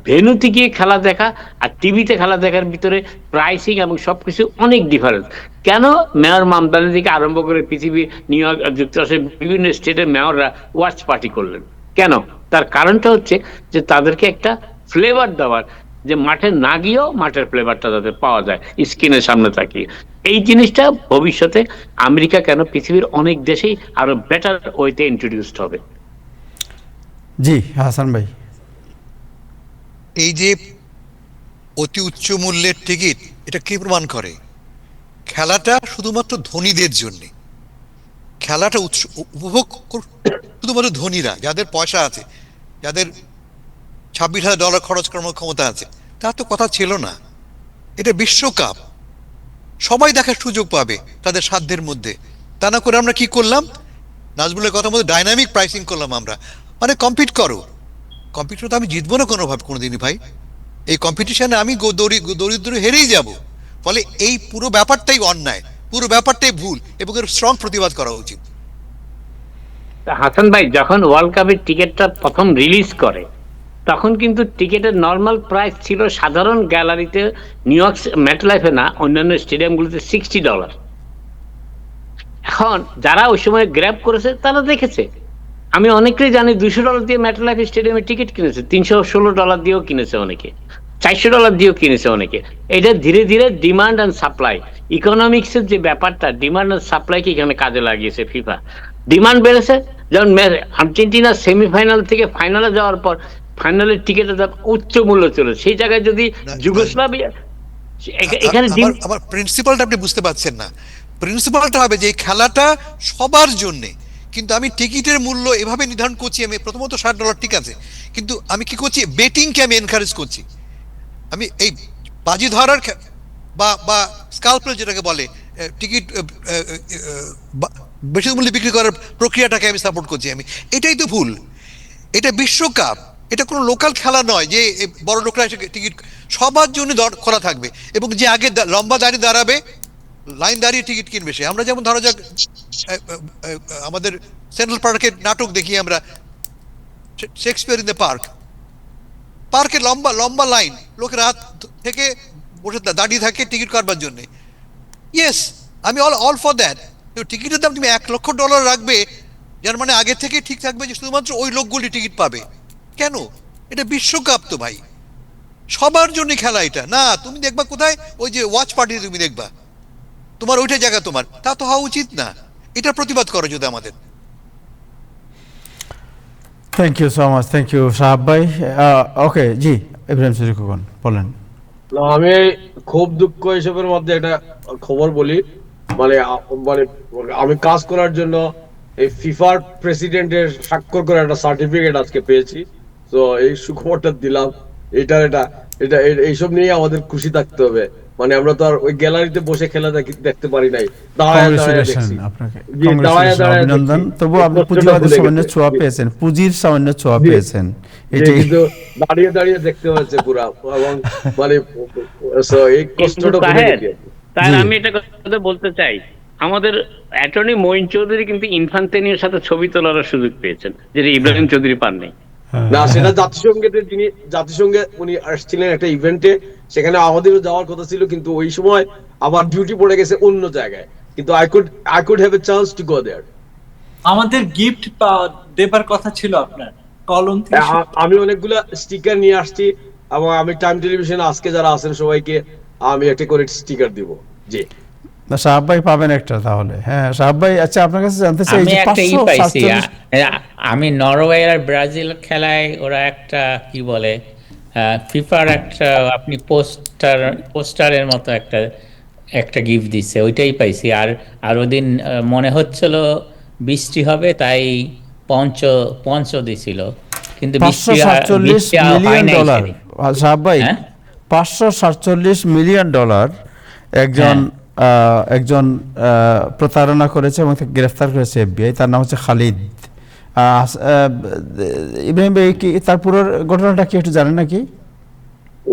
ভেন্যুতে গিয়ে খেলা দেখা আর টিভিতে খেলা দেখার ভিতরে প্রাইসিং এবং সবকিছু অনেক ডিফারেন্স। কেন মেয়র মামদানি থেকে আরম্ভ করে পৃথিবী, নিউ ইয়র্ক, যুক্তরাষ্ট্রের বিভিন্ন স্টেটের মেয়ররা ওয়াচ পার্টি করলেন কেন? তার কারণটা হচ্ছে যে তাদেরকে একটা ফ্লেভার দেওয়ার, যে মাঠে না গিয়েও মাঠের ফ্লেভারটা যাতে পাওয়া যায় স্ক্রিনের সামনে তাকিয়ে। এই জিনিসটা ভবিষ্যতে আমেরিকা কেন পৃথিবীর অনেক দেশেই আরো বেটার ওয়েতে ইন্ট্রোডিউসড হবে। জি হাসান ভাই। এই যে অতি উচ্চ মূল্যের টিকিট, এটা কি প্রমাণ করে? খেলাটা শুধুমাত্র ধনীদের জন্য, খেলাটা উপভোগ শুধুমাত্র ধনীরা, যাদের পয়সা আছে, যাদের $26,000 খরচ করার ক্ষমতা আছে। তা তো কথা ছিল না। এটা বিশ্বকাপ, সবাই দেখার সুযোগ পাবে তাদের সাধ্যের মধ্যে। তা না করে আমরা কি করলাম? নাজমুলের কথা মতো ডাইনামিক প্রাইসিং করলাম আমরা। মানে কম্পিট করো, কম্পিটিশন তো আমি জিতবো না কোনোভাবে কোনোদিনই ভাই। এই কম্পিটিশনে আমি দরিদ্র হেরেই যাব। ফলে এই পুরো ব্যাপারটাই অন্যায়, পুরো ব্যাপারটাই ভুল, এবং এর স্ট্রং প্রতিবাদ করা উচিত। হাসান ভাই, যখন ওয়ার্ল্ড কাপের টিকিটটা প্রথম রিলিজ করে তখন কিন্তু টিকিটের নর্মাল প্রাইস ছিল সাধারণ গ্যালারিতে, নিউ ইয়র্ক মেটলাইফে না, অন্যান্য স্টেডিয়ামগুলোতে $60। এখন যারা ওই সময় গ্র্যাব করেছে তারা দেখেছে, আমি অনেকেই জানি $200 দিয়ে মেটলাইফ স্টেডিয়ামে টিকিট কিনেছে, $316 দিয়েও কিনেছে অনেকে, $400 দিয়েও কিনেছে অনেকে। এটা ধীরে ধীরে ডিমান্ড অ্যান্ড সাপ্লাই, ইকোনমিক্সের যে ব্যাপারটা, ডিমান্ড অ্যান্ড সাপ্লাইকে এখানে কাজে লাগিয়েছে ফিফা। ডিমান্ড বেড়েছে, যেমন আর্জেন্টিনা সেমিফাইনাল থেকে ফাইনালে যাওয়ার পর ফাইনালের টিকিটের দাম উচ্চ মূল্য ছিল, সেই জায়গায় যদি যুগোস্লাভিয়া, এখানে আমার প্রিন্সিপালটা আপনি বুঝতে পারছেন না। প্রিন্সিপালটা হবে যে এই খেলাটা সবার জন্যে, কিন্তু আমি টিকিটের মূল্য এভাবে নির্ধারণ করছি। আমি প্রথমত $60 ঠিক আছে, কিন্তু আমি কি করছি? বেটিংকে আমি এনকারেজ করছি। আমি এই বাজি ধরার বা স্কালপেল যেটাকে বলে, টিকিট বেশি মূল্যে বিক্রি করার প্রক্রিয়াটাকে আমি সাপোর্ট করছি। আমি এটাই তো ভুল। এটা বিশ্বকাপ, এটা কোনো লোকাল খেলা নয় যে বড় লোকরা এসে টিকিট, সবার জন্য খোলা থাকবে। এবং যে আগে লম্বা দাঁড়িয়ে দাঁড়াবে, লাইন দাঁড়িয়ে টিকিট কিনবে সে। আমরা যেমন ধরো যাক আমাদের সেন্ট্রাল পার্কের নাটক দেখি আমরা, শেক্সপিয়ার ইন দ্য পার্ক, পার্কে লম্বা লম্বা লাইন, লোক রাত থেকে বসে দাঁড়িয়ে থাকে টিকিট কাটবার জন্য। ইয়েস, আমি অল ফর দ্যাট। টিকিটের দাম তুমি $1,00,000 রাখবে, যার মানে আগে থেকে ঠিক থাকবে যে শুধুমাত্র ওই লোকগুলি টিকিট পাবে। কেন? এটা বিশ্বকাপ তো ভাই, সবার জন্য খেলা এটা না। তুমি দেখবা কোথায় ওই যে ওয়াচ পার্টি, তুমি দেখবা তোমার ওইটা জায়গা তোমার, তা তো হওয়া উচিত না। এটা প্রতিবাদ করো যদি আমাদের। Thank you so much, thank you Sahab ভাই। ওকে, জি ইব্রাহিম শরীফ খোকন বলেন। আমি খুব দুঃখ হিসেবের মধ্যে একটা খবর বলি। মানে মানে আমি কাজ করার জন্য এই ফিফার প্রেসিডেন্টের স্বাক্ষর করে একটা সার্টিফিকেট আজকে পেয়েছি। তো এই সুখবরটা দিলাম। এটা এইসব নিয়ে আমাদের খুশি থাকতে হবে। মানে আমরা তো আর ওই গ্যালারিতে বসে খেলা দেখতে পারি নাই, দাঁড়ায় দাঁড়ায় দেখছি। আপনাকে দাঁড়ায় দাঁড়ায় অভিনন্দন। তবু আপনি পুঁজিবাদের সামান্য ছোঁয়া পেয়েছেন, পুঁজির সামান্য ছোঁয়া পেয়েছেন। এটা কিন্তু দাঁড়িয়ে দাঁড়িয়ে দেখতে হচ্ছে পুরা, এবং মানে এই কষ্টটা তাই আমি এটা কথা বলতে চাই, আমাদের অ্যাটর্নি মঈন চৌধুরী কিন্তু ইনফান্তেনিওর সাথে ছবি তোলার সুযোগ পেয়েছেন, যেটা ইব্রাহিম চৌধুরী পাননি। না, সেটা জাতিসংঘে উনি আসছিলেন একটা ইভেন্টে, সেখানে আমাদেরও যাওয়ার কথা ছিল, কিন্তু ওই সময় আবার ডিউটি পড়ে গেছে অন্য জায়গায়। কিন্তু I could have a chance to go there. আমাদের গিফট দেবার কথা ছিল আপনার কলম থেকে। আমি অনেকগুলা স্টিকার নিয়ে আসছি, এবং আমি টাইম টেলিভিশনে আজকে যারা আছেন সবাইকে আমি একটা করে স্টিকার দিব। জি সাহাব ভাই পাবেন একটা তাহলে। হ্যাঁ সাহাব ভাই, আচ্ছা আপনার কাছে জানতে চাই, আমি একটা পাইছি। আমি নরওয়ে আর ব্রাজিল খেলায় ওরা একটা কি বলে ফিফার একটা আপনি পোস্টারের মতো একটা গিফট দিচ্ছে, ওইটাই পাইছি। আর ওদিন মনে হচ্ছিল বৃষ্টি হবে, তাই পঞ্চ পঞ্চ দিছিল, কিন্তু 547 হয় মিলিয়ন নাই ডলার সেদিন। সাহাব ভাই, হ্যাঁ? 547 মিলিয়ন ডলার একজন একজন প্রতারণা করেছে এবং তাকে গ্রেফতার করেছে এফবিআই। তার নাম হচ্ছে খালিদ। ইব্রাহিম ভাই, কি তার পুরো ঘটনাটা কি একটু জানেন নাকি?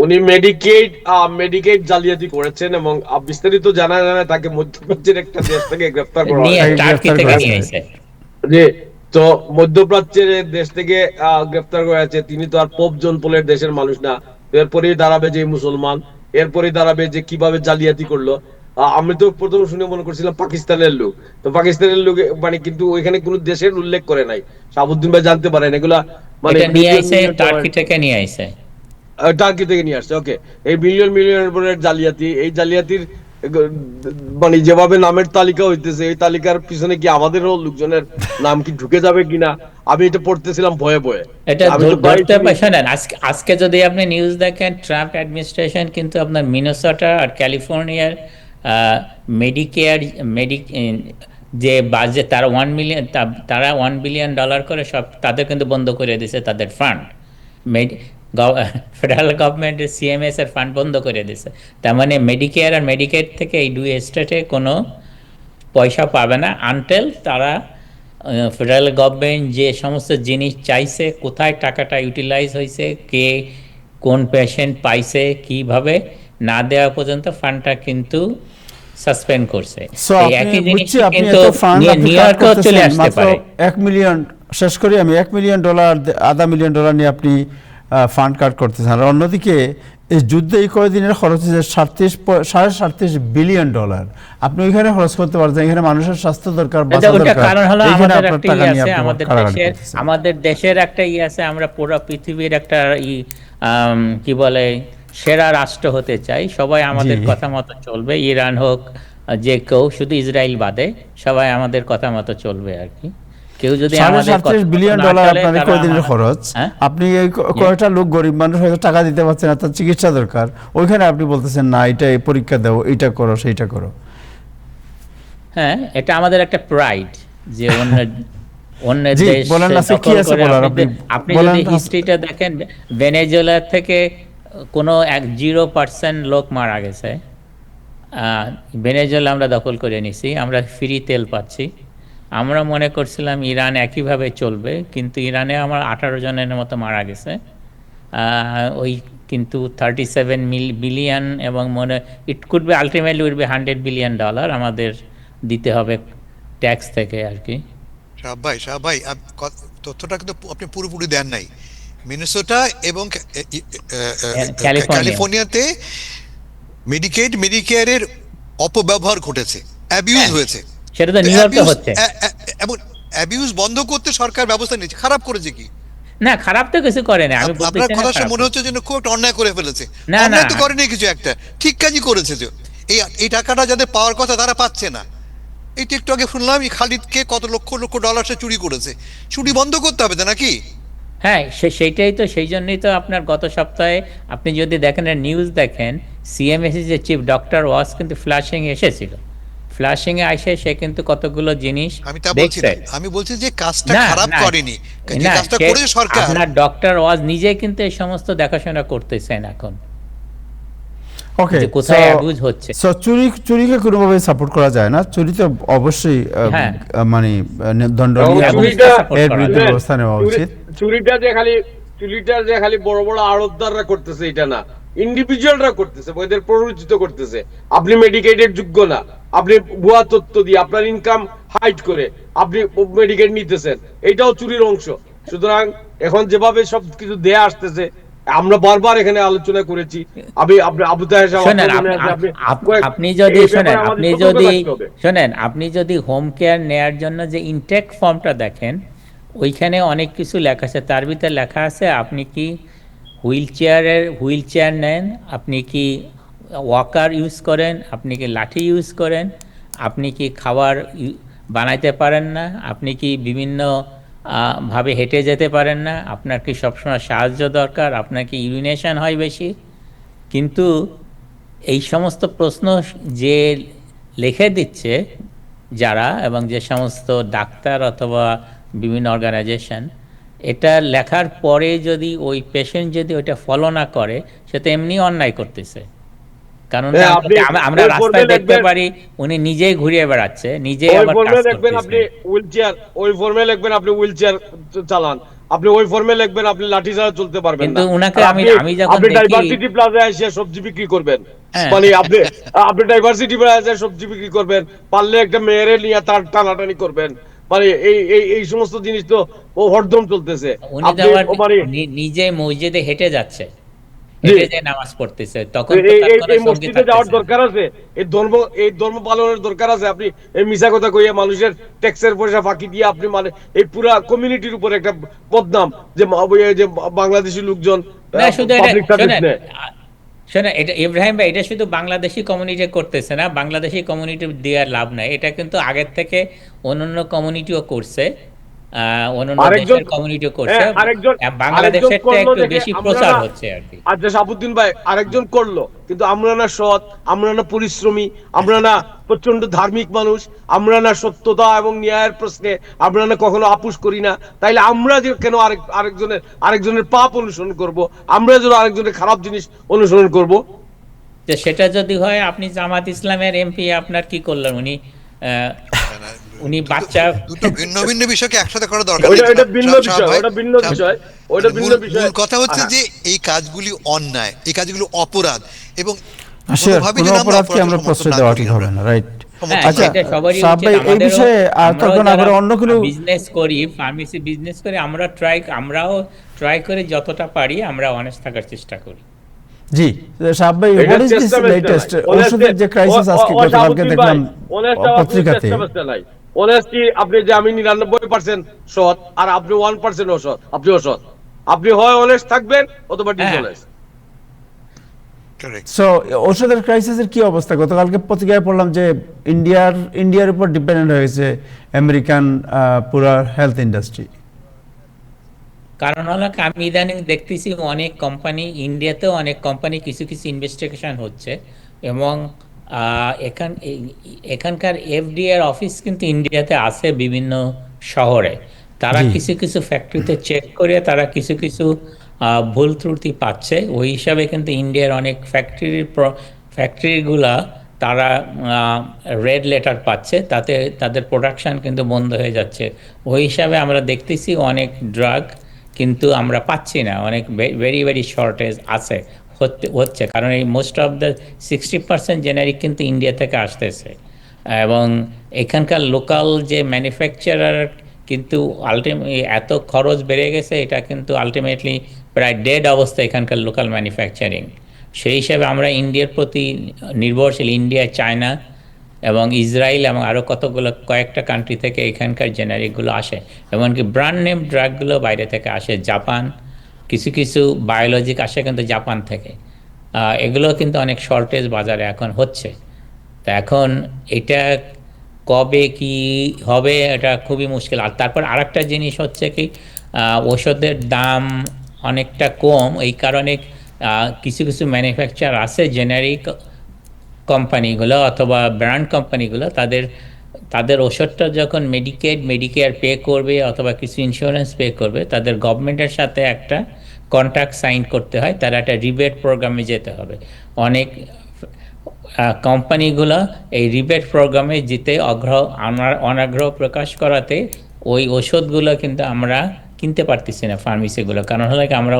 উনি মেডিকেড জালিয়াতি করেছেন এবং বিস্তারিত জানা যায় না, তাকে মধ্যপ্রাচ্যের একটা দেশ থেকে গ্রেফতার করা নিয়ে হয়। টার্কি গ্রেফতার থেকে করেছে। নিয়ে আইছে। যে তো মধ্যপ্রাচ্যের দেশ থেকে গ্রেফতার করা হয়েছে। তিনি তো আর পোপ জন পোলের দেশের মানুষ না। এরপরেই দাঁড়াবে যে মুসলমান, এরপরেই দাঁড়াবে যে কিভাবে জালিয়াতি করলো। আমি তো প্রথম শুনে মনে করছিলাম পাকিস্তানের লোক, তো পাকিস্তানের লোক মানে, কিন্তু ওইখানে কোনো দেশের উল্লেখ করে নাই। শাহাবুদ্দিন ভাই জানতে পারেন এগুলা মানে এটা নিয়ে মিলিয়ন আইছে মিলিয়ন টার্কি থেকে নিয়ে আইছে। টার্কি থেকে নিয়ে আসছে। ওকে, এই মিলিয়ন মিলিয়নের জালিয়াতি, এই জালিয়াতির মানে যেভাবে নামের তালিকা হইতেছে, এই তালিকার পিছনে কি আমাদেরও লোকজনের নাম কি ঢুকে যাবে কিনা, আমি এটা পড়তেছিলাম ভয়ে ভয়ে। এটা আমি তো ভয়ে ধরতে পারছেন না। আজকে যদি আপনি নিউজ দেখেন, ট্রাম্প অ্যাডমিনিস্ট্রেশন কিন্তু আপনার মিনেসোটা আর ক্যালিফোর্নিয়ার মেডিকেয়ার যে বাজেট, তারা 1 মিলিয়ন, তারা $1 বিলিয়ন করে সব তাদের কিন্তু বন্ধ করে দিয়েছে, তাদের ফান্ড। ফেডারেল গভর্নমেন্টের সিএমএস এর ফান্ড বন্ধ করে দিয়েছে। তার মানে মেডিকেয়ার আর মেডিকেড থেকে এই দুই স্টেটে কোনো পয়সা পাবে না আনটেল তারা ফেডারেল গভর্নমেন্ট যে সমস্ত জিনিস চাইছে, কোথায় টাকাটা ইউটিলাইজ হয়েছে, কে কোন পেশেন্ট পাইছে, কিভাবে না দেওয়া পর্যন্ত ফান্ডটা কিন্তু সাসপেন্ড করছে। সো এই একই জিনিস বুঝছি আপনি কিন্তু এত ফান্ড আপনি নিউ কাট ইয়র্কেও চলে করতেছেন, আসতে মাত্র পারে। 1 মিলিয়ন, শেষ করি আমি, $1 মিলিয়ন, $0.5 মিলিয়ন নিয়ে আপনি ফান্ড কাট করতেছেন। আর অন্যদিকে এই যুদ্ধে এই কয়েকদিনের খরচ হচ্ছে 37 বিলিয়ন ডলার। আপনি ওইখানে খরচ করতে পারছেন, এখানে মানুষের স্বাস্থ্য দরকার, বাঁচা ওটা দরকার, কারণ হলো এইখানে আমাদের আপনার একটা টাকা নিয়ে আছে, আপনি আমাদের কারাগারি দেশের করতেছেন। আমাদের দেশের একটা আছে, আমরা পুরো পৃথিবীর একটা কি বলে সেরা রাষ্ট্র হতে চাই, সবাই আমাদের জি। কথা মতো চলবে, ইরান হোক যে কেউ, শুধু ইসরায়েল বাদে সবাই আমাদের কথা মতো চলবে আর কি। কেউ যদি আমাদের কথা 37 মতো বিলিয়ন না ডলার চলে, আপনার তারা কয়দিনের আমার- খরচ, হ্যাঁ? আপনি এই কয়টা লোক গরিব মানুষ হয়তো টাকা দিতে পারছেন না, তার চিকিৎসা দরকার, ওইখানে আপনি বলতেছেন না এটা এই পরীক্ষা দাও, এইটা করো, সেইটা করো। হ্যাঁ, এটা আমাদের একটা প্রাইড যে অন্য জি, দেশ বলেন না, কি দখল আছে করে। বলার? আপনি বলেন যদি না। হিস্ট্রিটা দেখেন, ভেনেজুয়েলা থেকে কোনো 0% লোক মারা গেছে। ভেনেজুয়েলা আমরা দখল করে নিছি, আমরা ফ্রি তেল পাচ্ছি। আমরা মনে করছিলাম ইরান একইভাবে চলবে, কিন্তু ইরানে আমার 18 জনের মতো মারা গেছে। ওই কিন্তু 37 বিলিয়ন, এবং it could be ultimately will be $100 billion আমাদের দিতে হবে ট্যাক্স থেকে আর কি। শাহ ভাই তথ্যটা কিন্তু আপনি পুরোপুরি দেন নাই। মিনেসোটা এবং ক্যালিফোর্নিয়াতে মেডিকেয়ারের অপব্যবহার ঘটেছে, অ্যাবিউজ হয়েছে। সেটা তো নিউ ইয়র্কে হচ্ছে। এবং অ্যাবিউজ বন্ধ করতে সরকার ব্যবস্থা নিয়েছে, খারাপ করেছে কি? না, খারাপ তো কিছু করে না, আমি বলতে আপনার চাই না কথা খারাপ মনে হচ্ছে যেন খুব একটা অন্যায় করে ফেলেছে। না, অন্যায় না। তো করেনি কিছু একটা, ঠিক কাজই করেছে। যে এই টাকাটা যাদের পাওয়ার কথা তারা পাচ্ছে না। এই একটু আগে শুনলাম এই খালিদকে কত লক্ষ লক্ষ ডলার সে চুরি করেছে, চুরি বন্ধ করতে হবে তো নাকি? হ্যাঁ, সেইটাই তো, সেই জন্যই তো আপনার গত সপ্তাহে আপনি যদি দেখেন, নিউজ দেখেন, সিএমএসি যে চিফ ডক্টর ওয়াস কিন্তু ফ্লাশিং এসেছিল। ফ্লাশিং এ আসে সে কিন্তু কতগুলো জিনিস আমি তা বলছি না, দেখছে। আমি বলছি যে কাজটা না, খারাপ না, করেনি, যে না, কাজটা সে- করেছে সরকার। আপনার ডক্টর ওয়াজ নিজে কিন্তু এই সমস্ত দেখাশোনা করতেছেন এখন, ওকে, যে কোথায় অ্যাবিউজ হচ্ছে। সো চুরিকে কোনোভাবে সাপোর্ট করা যায় না, চুরি তো অবশ্যই হ্যাঁ। মানে দণ্ডনীয়, এবং এর বিরুদ্ধে ব্যবস্থা নেওয়া উচিত। চুরিটা যে খালি বড় বড় আড়তদাররা করতেছে এটা না, ইন্ডিভিজুয়ালরা করতেছে, ওদের প্ররোচিত করতেছে। আপনি মেডিকেটের যোগ্য না, আপনি ভুয়া তথ্য দিয়ে আপনার ইনকাম হাইড করে আপনি মেডিকেট নিতেছেন, এটাও চুরির অংশ। সুতরাং এখন যেভাবে সবকিছু দেয়া আসতেছে, আমরা বারবার এখানে আলোচনা করেছি। আপনি আবু তাহের সাহেব, শোনেন, আপনি যদি আপনি যদি হোম কেয়ার নেয়ার জন্য যে ইনটেক ফর্মটা দেখেন, ওইখানে অনেক কিছু লেখা আছে। তার ভিতরে লেখা আছে আপনি কি হুইল চেয়ার নেন, আপনি কি ওয়াকার ইউজ করেন, আপনি কি লাঠি ইউজ করেন, আপনি কি খাবার বানাইতে পারেন না, আপনি কি বিভিন্ন ভাবে হেঁটে যেতে পারেন না, আপনার কি সবসময় সাহায্য দরকার, আপনার কি ইউরিনেশন হয় বেশি। কিন্তু এই সমস্ত প্রশ্ন যে লিখে দিচ্ছে, যারা এবং যে সমস্ত ডাক্তার অথবা বিভিন্ন অর্গানাইজেশন, এটা লেখার পরে যদি ওই পেশেন্ট যদি ওইটা ফলো না করে, সে তো এমনি অন্যায় করতেছে। কারণ হ্যাঁ, আপনি আমরা ওই রাস্তায় ফর্মে দেখতে লিখবেন- পারি উনি নিজেই ঘুরিয়ে বেড়াচ্ছে, নিজেই ওই আবার ফর্মে কাজ লিখবেন আপনি করতেছে। হুইল চেয়ার, ওই ফর্মে লিখবেন আপনি হুইল চেয়ার চালান, আপনি ওই ফর্মে লিখবেন আপনি লাঠি ছাড়া চলতে পারবেন কিন্তু না। উনাকে আর আমি যখন আপনি দেখি- ডাইভার্সিটি প্লাজায় এসে সবজি বিক্রি করবেন, হ্যাঁ। মানে আপনি ডাইভার্সিটি প্লাজায় এসে সবজি বিক্রি করবেন, পারলে একটা মেয়েরে নিয়ে তার টানাটানি করবেন, মানে এই সমস্ত জিনিস তো ও হরদম চলতেছে। উনি তো আপনি আবার মানে নিজে মসজিদে হেঁটে যাচ্ছে, জি। হেঁটে যে নামাজ পড়তেছে, তখন তো তার কোনো এই সঙ্গী মসজিদে যাওয়ার থাকতেছে না। দরকার আছে, এই ধর্ম পালনের দরকার আছে। আপনি এই মিছা কথা কইয়া মানুষের ট্যাক্সের পয়সা ফাঁকি দিয়ে আপনি মানে এই পুরা কমিউনিটির উপর একটা বদনাম যে যে বাংলাদেশি লোকজন না, শুধু এটা পাবলিক সার্ভিস শোনেন, নেয়। শোনেন, এটা ইব্রাহিম ভাই, এটা শুধু বাংলাদেশি কমিউনিটি করতেছে না, বাংলাদেশি কমিউনিটি দেওয়ার লাভ নাই, এটা কিন্তু আগের থেকে অন্যান্য কমিউনিটিও করছে, অন্যান্য আরেকজন- দেশের কমিউনিটিও করছে। আরেকজন বাংলাদেশের করলো একটু দেখে বেশি আমরা প্রচার না- হচ্ছে আর কি। আচ্ছা শাহাবুদ্দিন ভাই, আরেকজন করলো, কিন্তু আমরা না সৎ, আমরা না পরিশ্রমী, আমরা না প্রচন্ড ধার্মিক মানুষ, আমরা না সত্যতা এবং ন্যায়ের প্রশ্নে আমরা না কখনো আপোষ করি না, তাইলে আমরা যে কেন আরেকজনের পাপ অনুসরণ করব, আমরা যেন আরেকজনের খারাপ জিনিস অনুসরণ করব? যে সেটা যদি হয়, আপনি জামাত ইসলামের এমপি, আপনার কি করলেন? উনি বাচ্চা দুটো ভিন্ন ভিন্ন বিষয়কে একসাথে করা দরকার ওইটা নেই। ওইটা ভিন্ন শাহ বিষয়, ভাই, ওটা ভিন্ন শাহ- বিষয়, ওইটা ভিন্ন মূল বিষয়। কথা হচ্ছে হ্যাঁ। যে এই কাজগুলি অন্যায়, এই কাজগুলো অপরাধ, এবং শিওর, কোনোভাবেই কোনো যেন আমরা অপরাধকে আমরা সমর্থন প্রশ্রয় না দেওয়া করি ঠিক হবে আমরা। না, রাইট? হ্যাঁ, আচ্ছা, এটা সবারই সাহাব উচিত। ভাই, এই আমাদেরও- বিষয়ে আর আমরাও তখন যারা আবার অন্য কোনো বিজনেস করি, ফার্মেসি বিজনেস করি, আমরাও ট্রাই করে যতটা পারি আমরা অনেস্ট থাকার চেষ্টা করি। জি সাহাব ভাই, এটা হোয়াট ইজ দিস চেষ্টা লেটেস্ট নাই। ওষুধের যে ক্রাইসিস আজকে ও গতকালকে শাহাবুদ্দিন দেখলাম ভাই, honest হওয়ার কোনো পত্রিকাতে, চেষ্টা নাই। Honesty, আপনি যে আমি 99% সৎ আর আপনি 1% অসৎ, আপনি অসৎ। আপনি হয় অনেস্ট থাকবেন অথবা ডিসঅনেস্ট। Correct. সো ওষুধের ক্রাইসিসের কি অবস্থা? গতকালকে পত্রিকায় পড়লাম যে ইন্ডিয়ার উপর ডিপেন্ডেন্ট হয়েছে আমেরিকান পুরো হেলথ ইন্ডাস্ট্রি। কারণ হলো কি, আমি ইদানিং দেখতেছি অনেক কোম্পানি, ইন্ডিয়াতেও অনেক কোম্পানি কিছু কিছু ইনভেস্টিগেশন হচ্ছে, এবং এখানকার এফডিএর অফিস কিন্তু ইন্ডিয়াতে আছে বিভিন্ন শহরে। তারা জি। কিছু কিছু ফ্যাক্টরিতে চেক করে তারা কিছু কিছু ভুল ত্রুটি পাচ্ছে। ওই হিসাবে কিন্তু ইন্ডিয়ার অনেক ফ্যাক্টরিগুলা তারা রেড লেটার পাচ্ছে, তাতে তাদের প্রোডাকশন কিন্তু বন্ধ হয়ে যাচ্ছে। ওই হিসাবে আমরা দেখতেছি অনেক ড্রাগ কিন্তু আমরা পাচ্ছি না, অনেক ভেরি ভেরি শর্টেজ আছে, হচ্ছে। কারণ এই মোস্ট অফ দ্য 60% জেনারিক কিন্তু ইন্ডিয়া থেকে আসতেছে, এবং এখানকার লোকাল যে ম্যানুফ্যাকচারার কিন্তু এত খরচ বেড়ে গেছে, এটা কিন্তু আলটিমেটলি প্রায় ডেড অবস্থা এখানকার লোকাল ম্যানুফ্যাকচারিং। সেই হিসাবে আমরা ইন্ডিয়ার প্রতি নির্ভরশীল। ইন্ডিয়া, চায়না এবং ইসরায়েল এবং আরও কয়েকটা কান্ট্রি থেকে এখানকার জেনারিকগুলো আসে, এমনকি ব্র্যান্ড নেম ড্রাগগুলো বাইরে থেকে আসে। জাপান, কিছু কিছু বায়োলজিক আসে কিন্তু জাপান থেকে। এগুলো কিন্তু অনেক শর্টেজ বাজারে এখন হচ্ছে। তা এখন এটা কবে কি হবে এটা খুবই মুশকিল। আর তারপর আরেকটা জিনিস হচ্ছে কি, ওষুধের দাম অনেকটা কম, এই কারণে কিছু কিছু ম্যানুফ্যাকচার আছে জেনারিক কোম্পানিগুলো অথবা ব্র্যান্ড কোম্পানিগুলো, তাদের ওষুধটা যখন মেডিকেয়ার পে করবে অথবা কিছু ইন্স্যুরেন্স পে করবে, তাদের গভর্নমেন্টের সাথে একটা কন্ট্রাক্ট সাইন করতে হয়, তারা একটা রিবেট প্রোগ্রামে যেতে হবে। অনেক কোম্পানিগুলো এই রিবেট প্রোগ্রামে যেতে অনাগ্রহ প্রকাশ করাতে ওই ওষুধগুলো কিন্তু আমরা কিনতে পারতেছি না ফার্মেসিগুলো। কারণ হলো কি, আমরা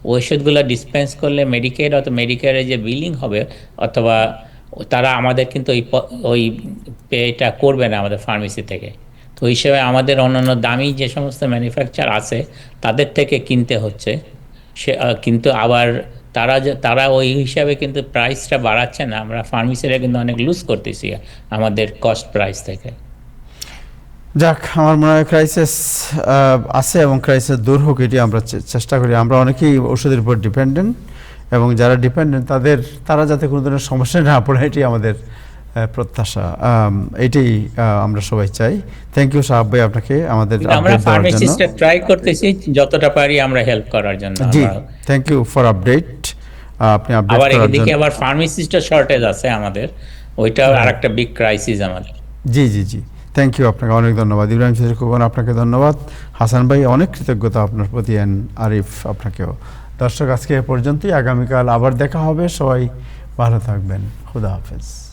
ওষুধগুলো ডিসপেন্স করলে মেডিকেয়ারের যে বিলিং হবে, অথবা তারা আমাদের কিন্তু ওই পেটা করবে না আমাদের ফার্মেসি থেকে। তো ওই হিসেবে আমাদের অন্যান্য দামি যে সমস্ত ম্যানুফ্যাকচার আছে তাদের থেকে কিনতে হচ্ছে। কিন্তু আবার তারা ওই হিসাবে কিন্তু প্রাইসটা বাড়াচ্ছে না, আমরা ফার্মেসিরা কিন্তু অনেক লুজ করতেছি আমাদের কস্ট প্রাইস থেকে। যাক, আমার মনে হয় ক্রাইসিস আছে এবং ক্রাইসিস দূর হোক, এটি আমরা চেষ্টা করি। আমরা অনেকেই ওষুধের উপর ডিপেন্ডেন্ট, এবং যারা ডিপেন্ডেন্ট তারা যাতে কোনো ধরনের সমস্যায় না পড়ে, এটি আমাদের প্রত্যাশা, এটাই আমরা সবাই চাই। থ্যাংক ইউ সাহাব ভাই, আপনাকে আমাদের আমরা আপডেট দেওয়ার জন্য। ফার্মেসিস্টরা ট্রাই করতেছি যতটা পারি আমরা হেল্প করার জন্য। জি, থ্যাংক ইউ ফর আপডেট। আপনি আপডেট আবার করার এদিকে জন্য। আবার ফার্মেসিস্টের শর্টেজ আছে আমাদের, ওইটাও আরেকটা বিগ ক্রাইসিস আমাদের। জি জি জি, থ্যাংক ইউ, আপনাকে অনেক ধন্যবাদ। ইব্রাহিম শরীফ খোকন, আপনাকে ধন্যবাদ। হাসান ভাই, অনেক কৃতজ্ঞতা আপনার প্রতি, আরিফ আপনাকেও। দর্শক, আজকে এ পর্যন্তই। আগামীকাল আবার দেখা হবে। সবাই ভালো থাকবেন। খুদা হাফেজ।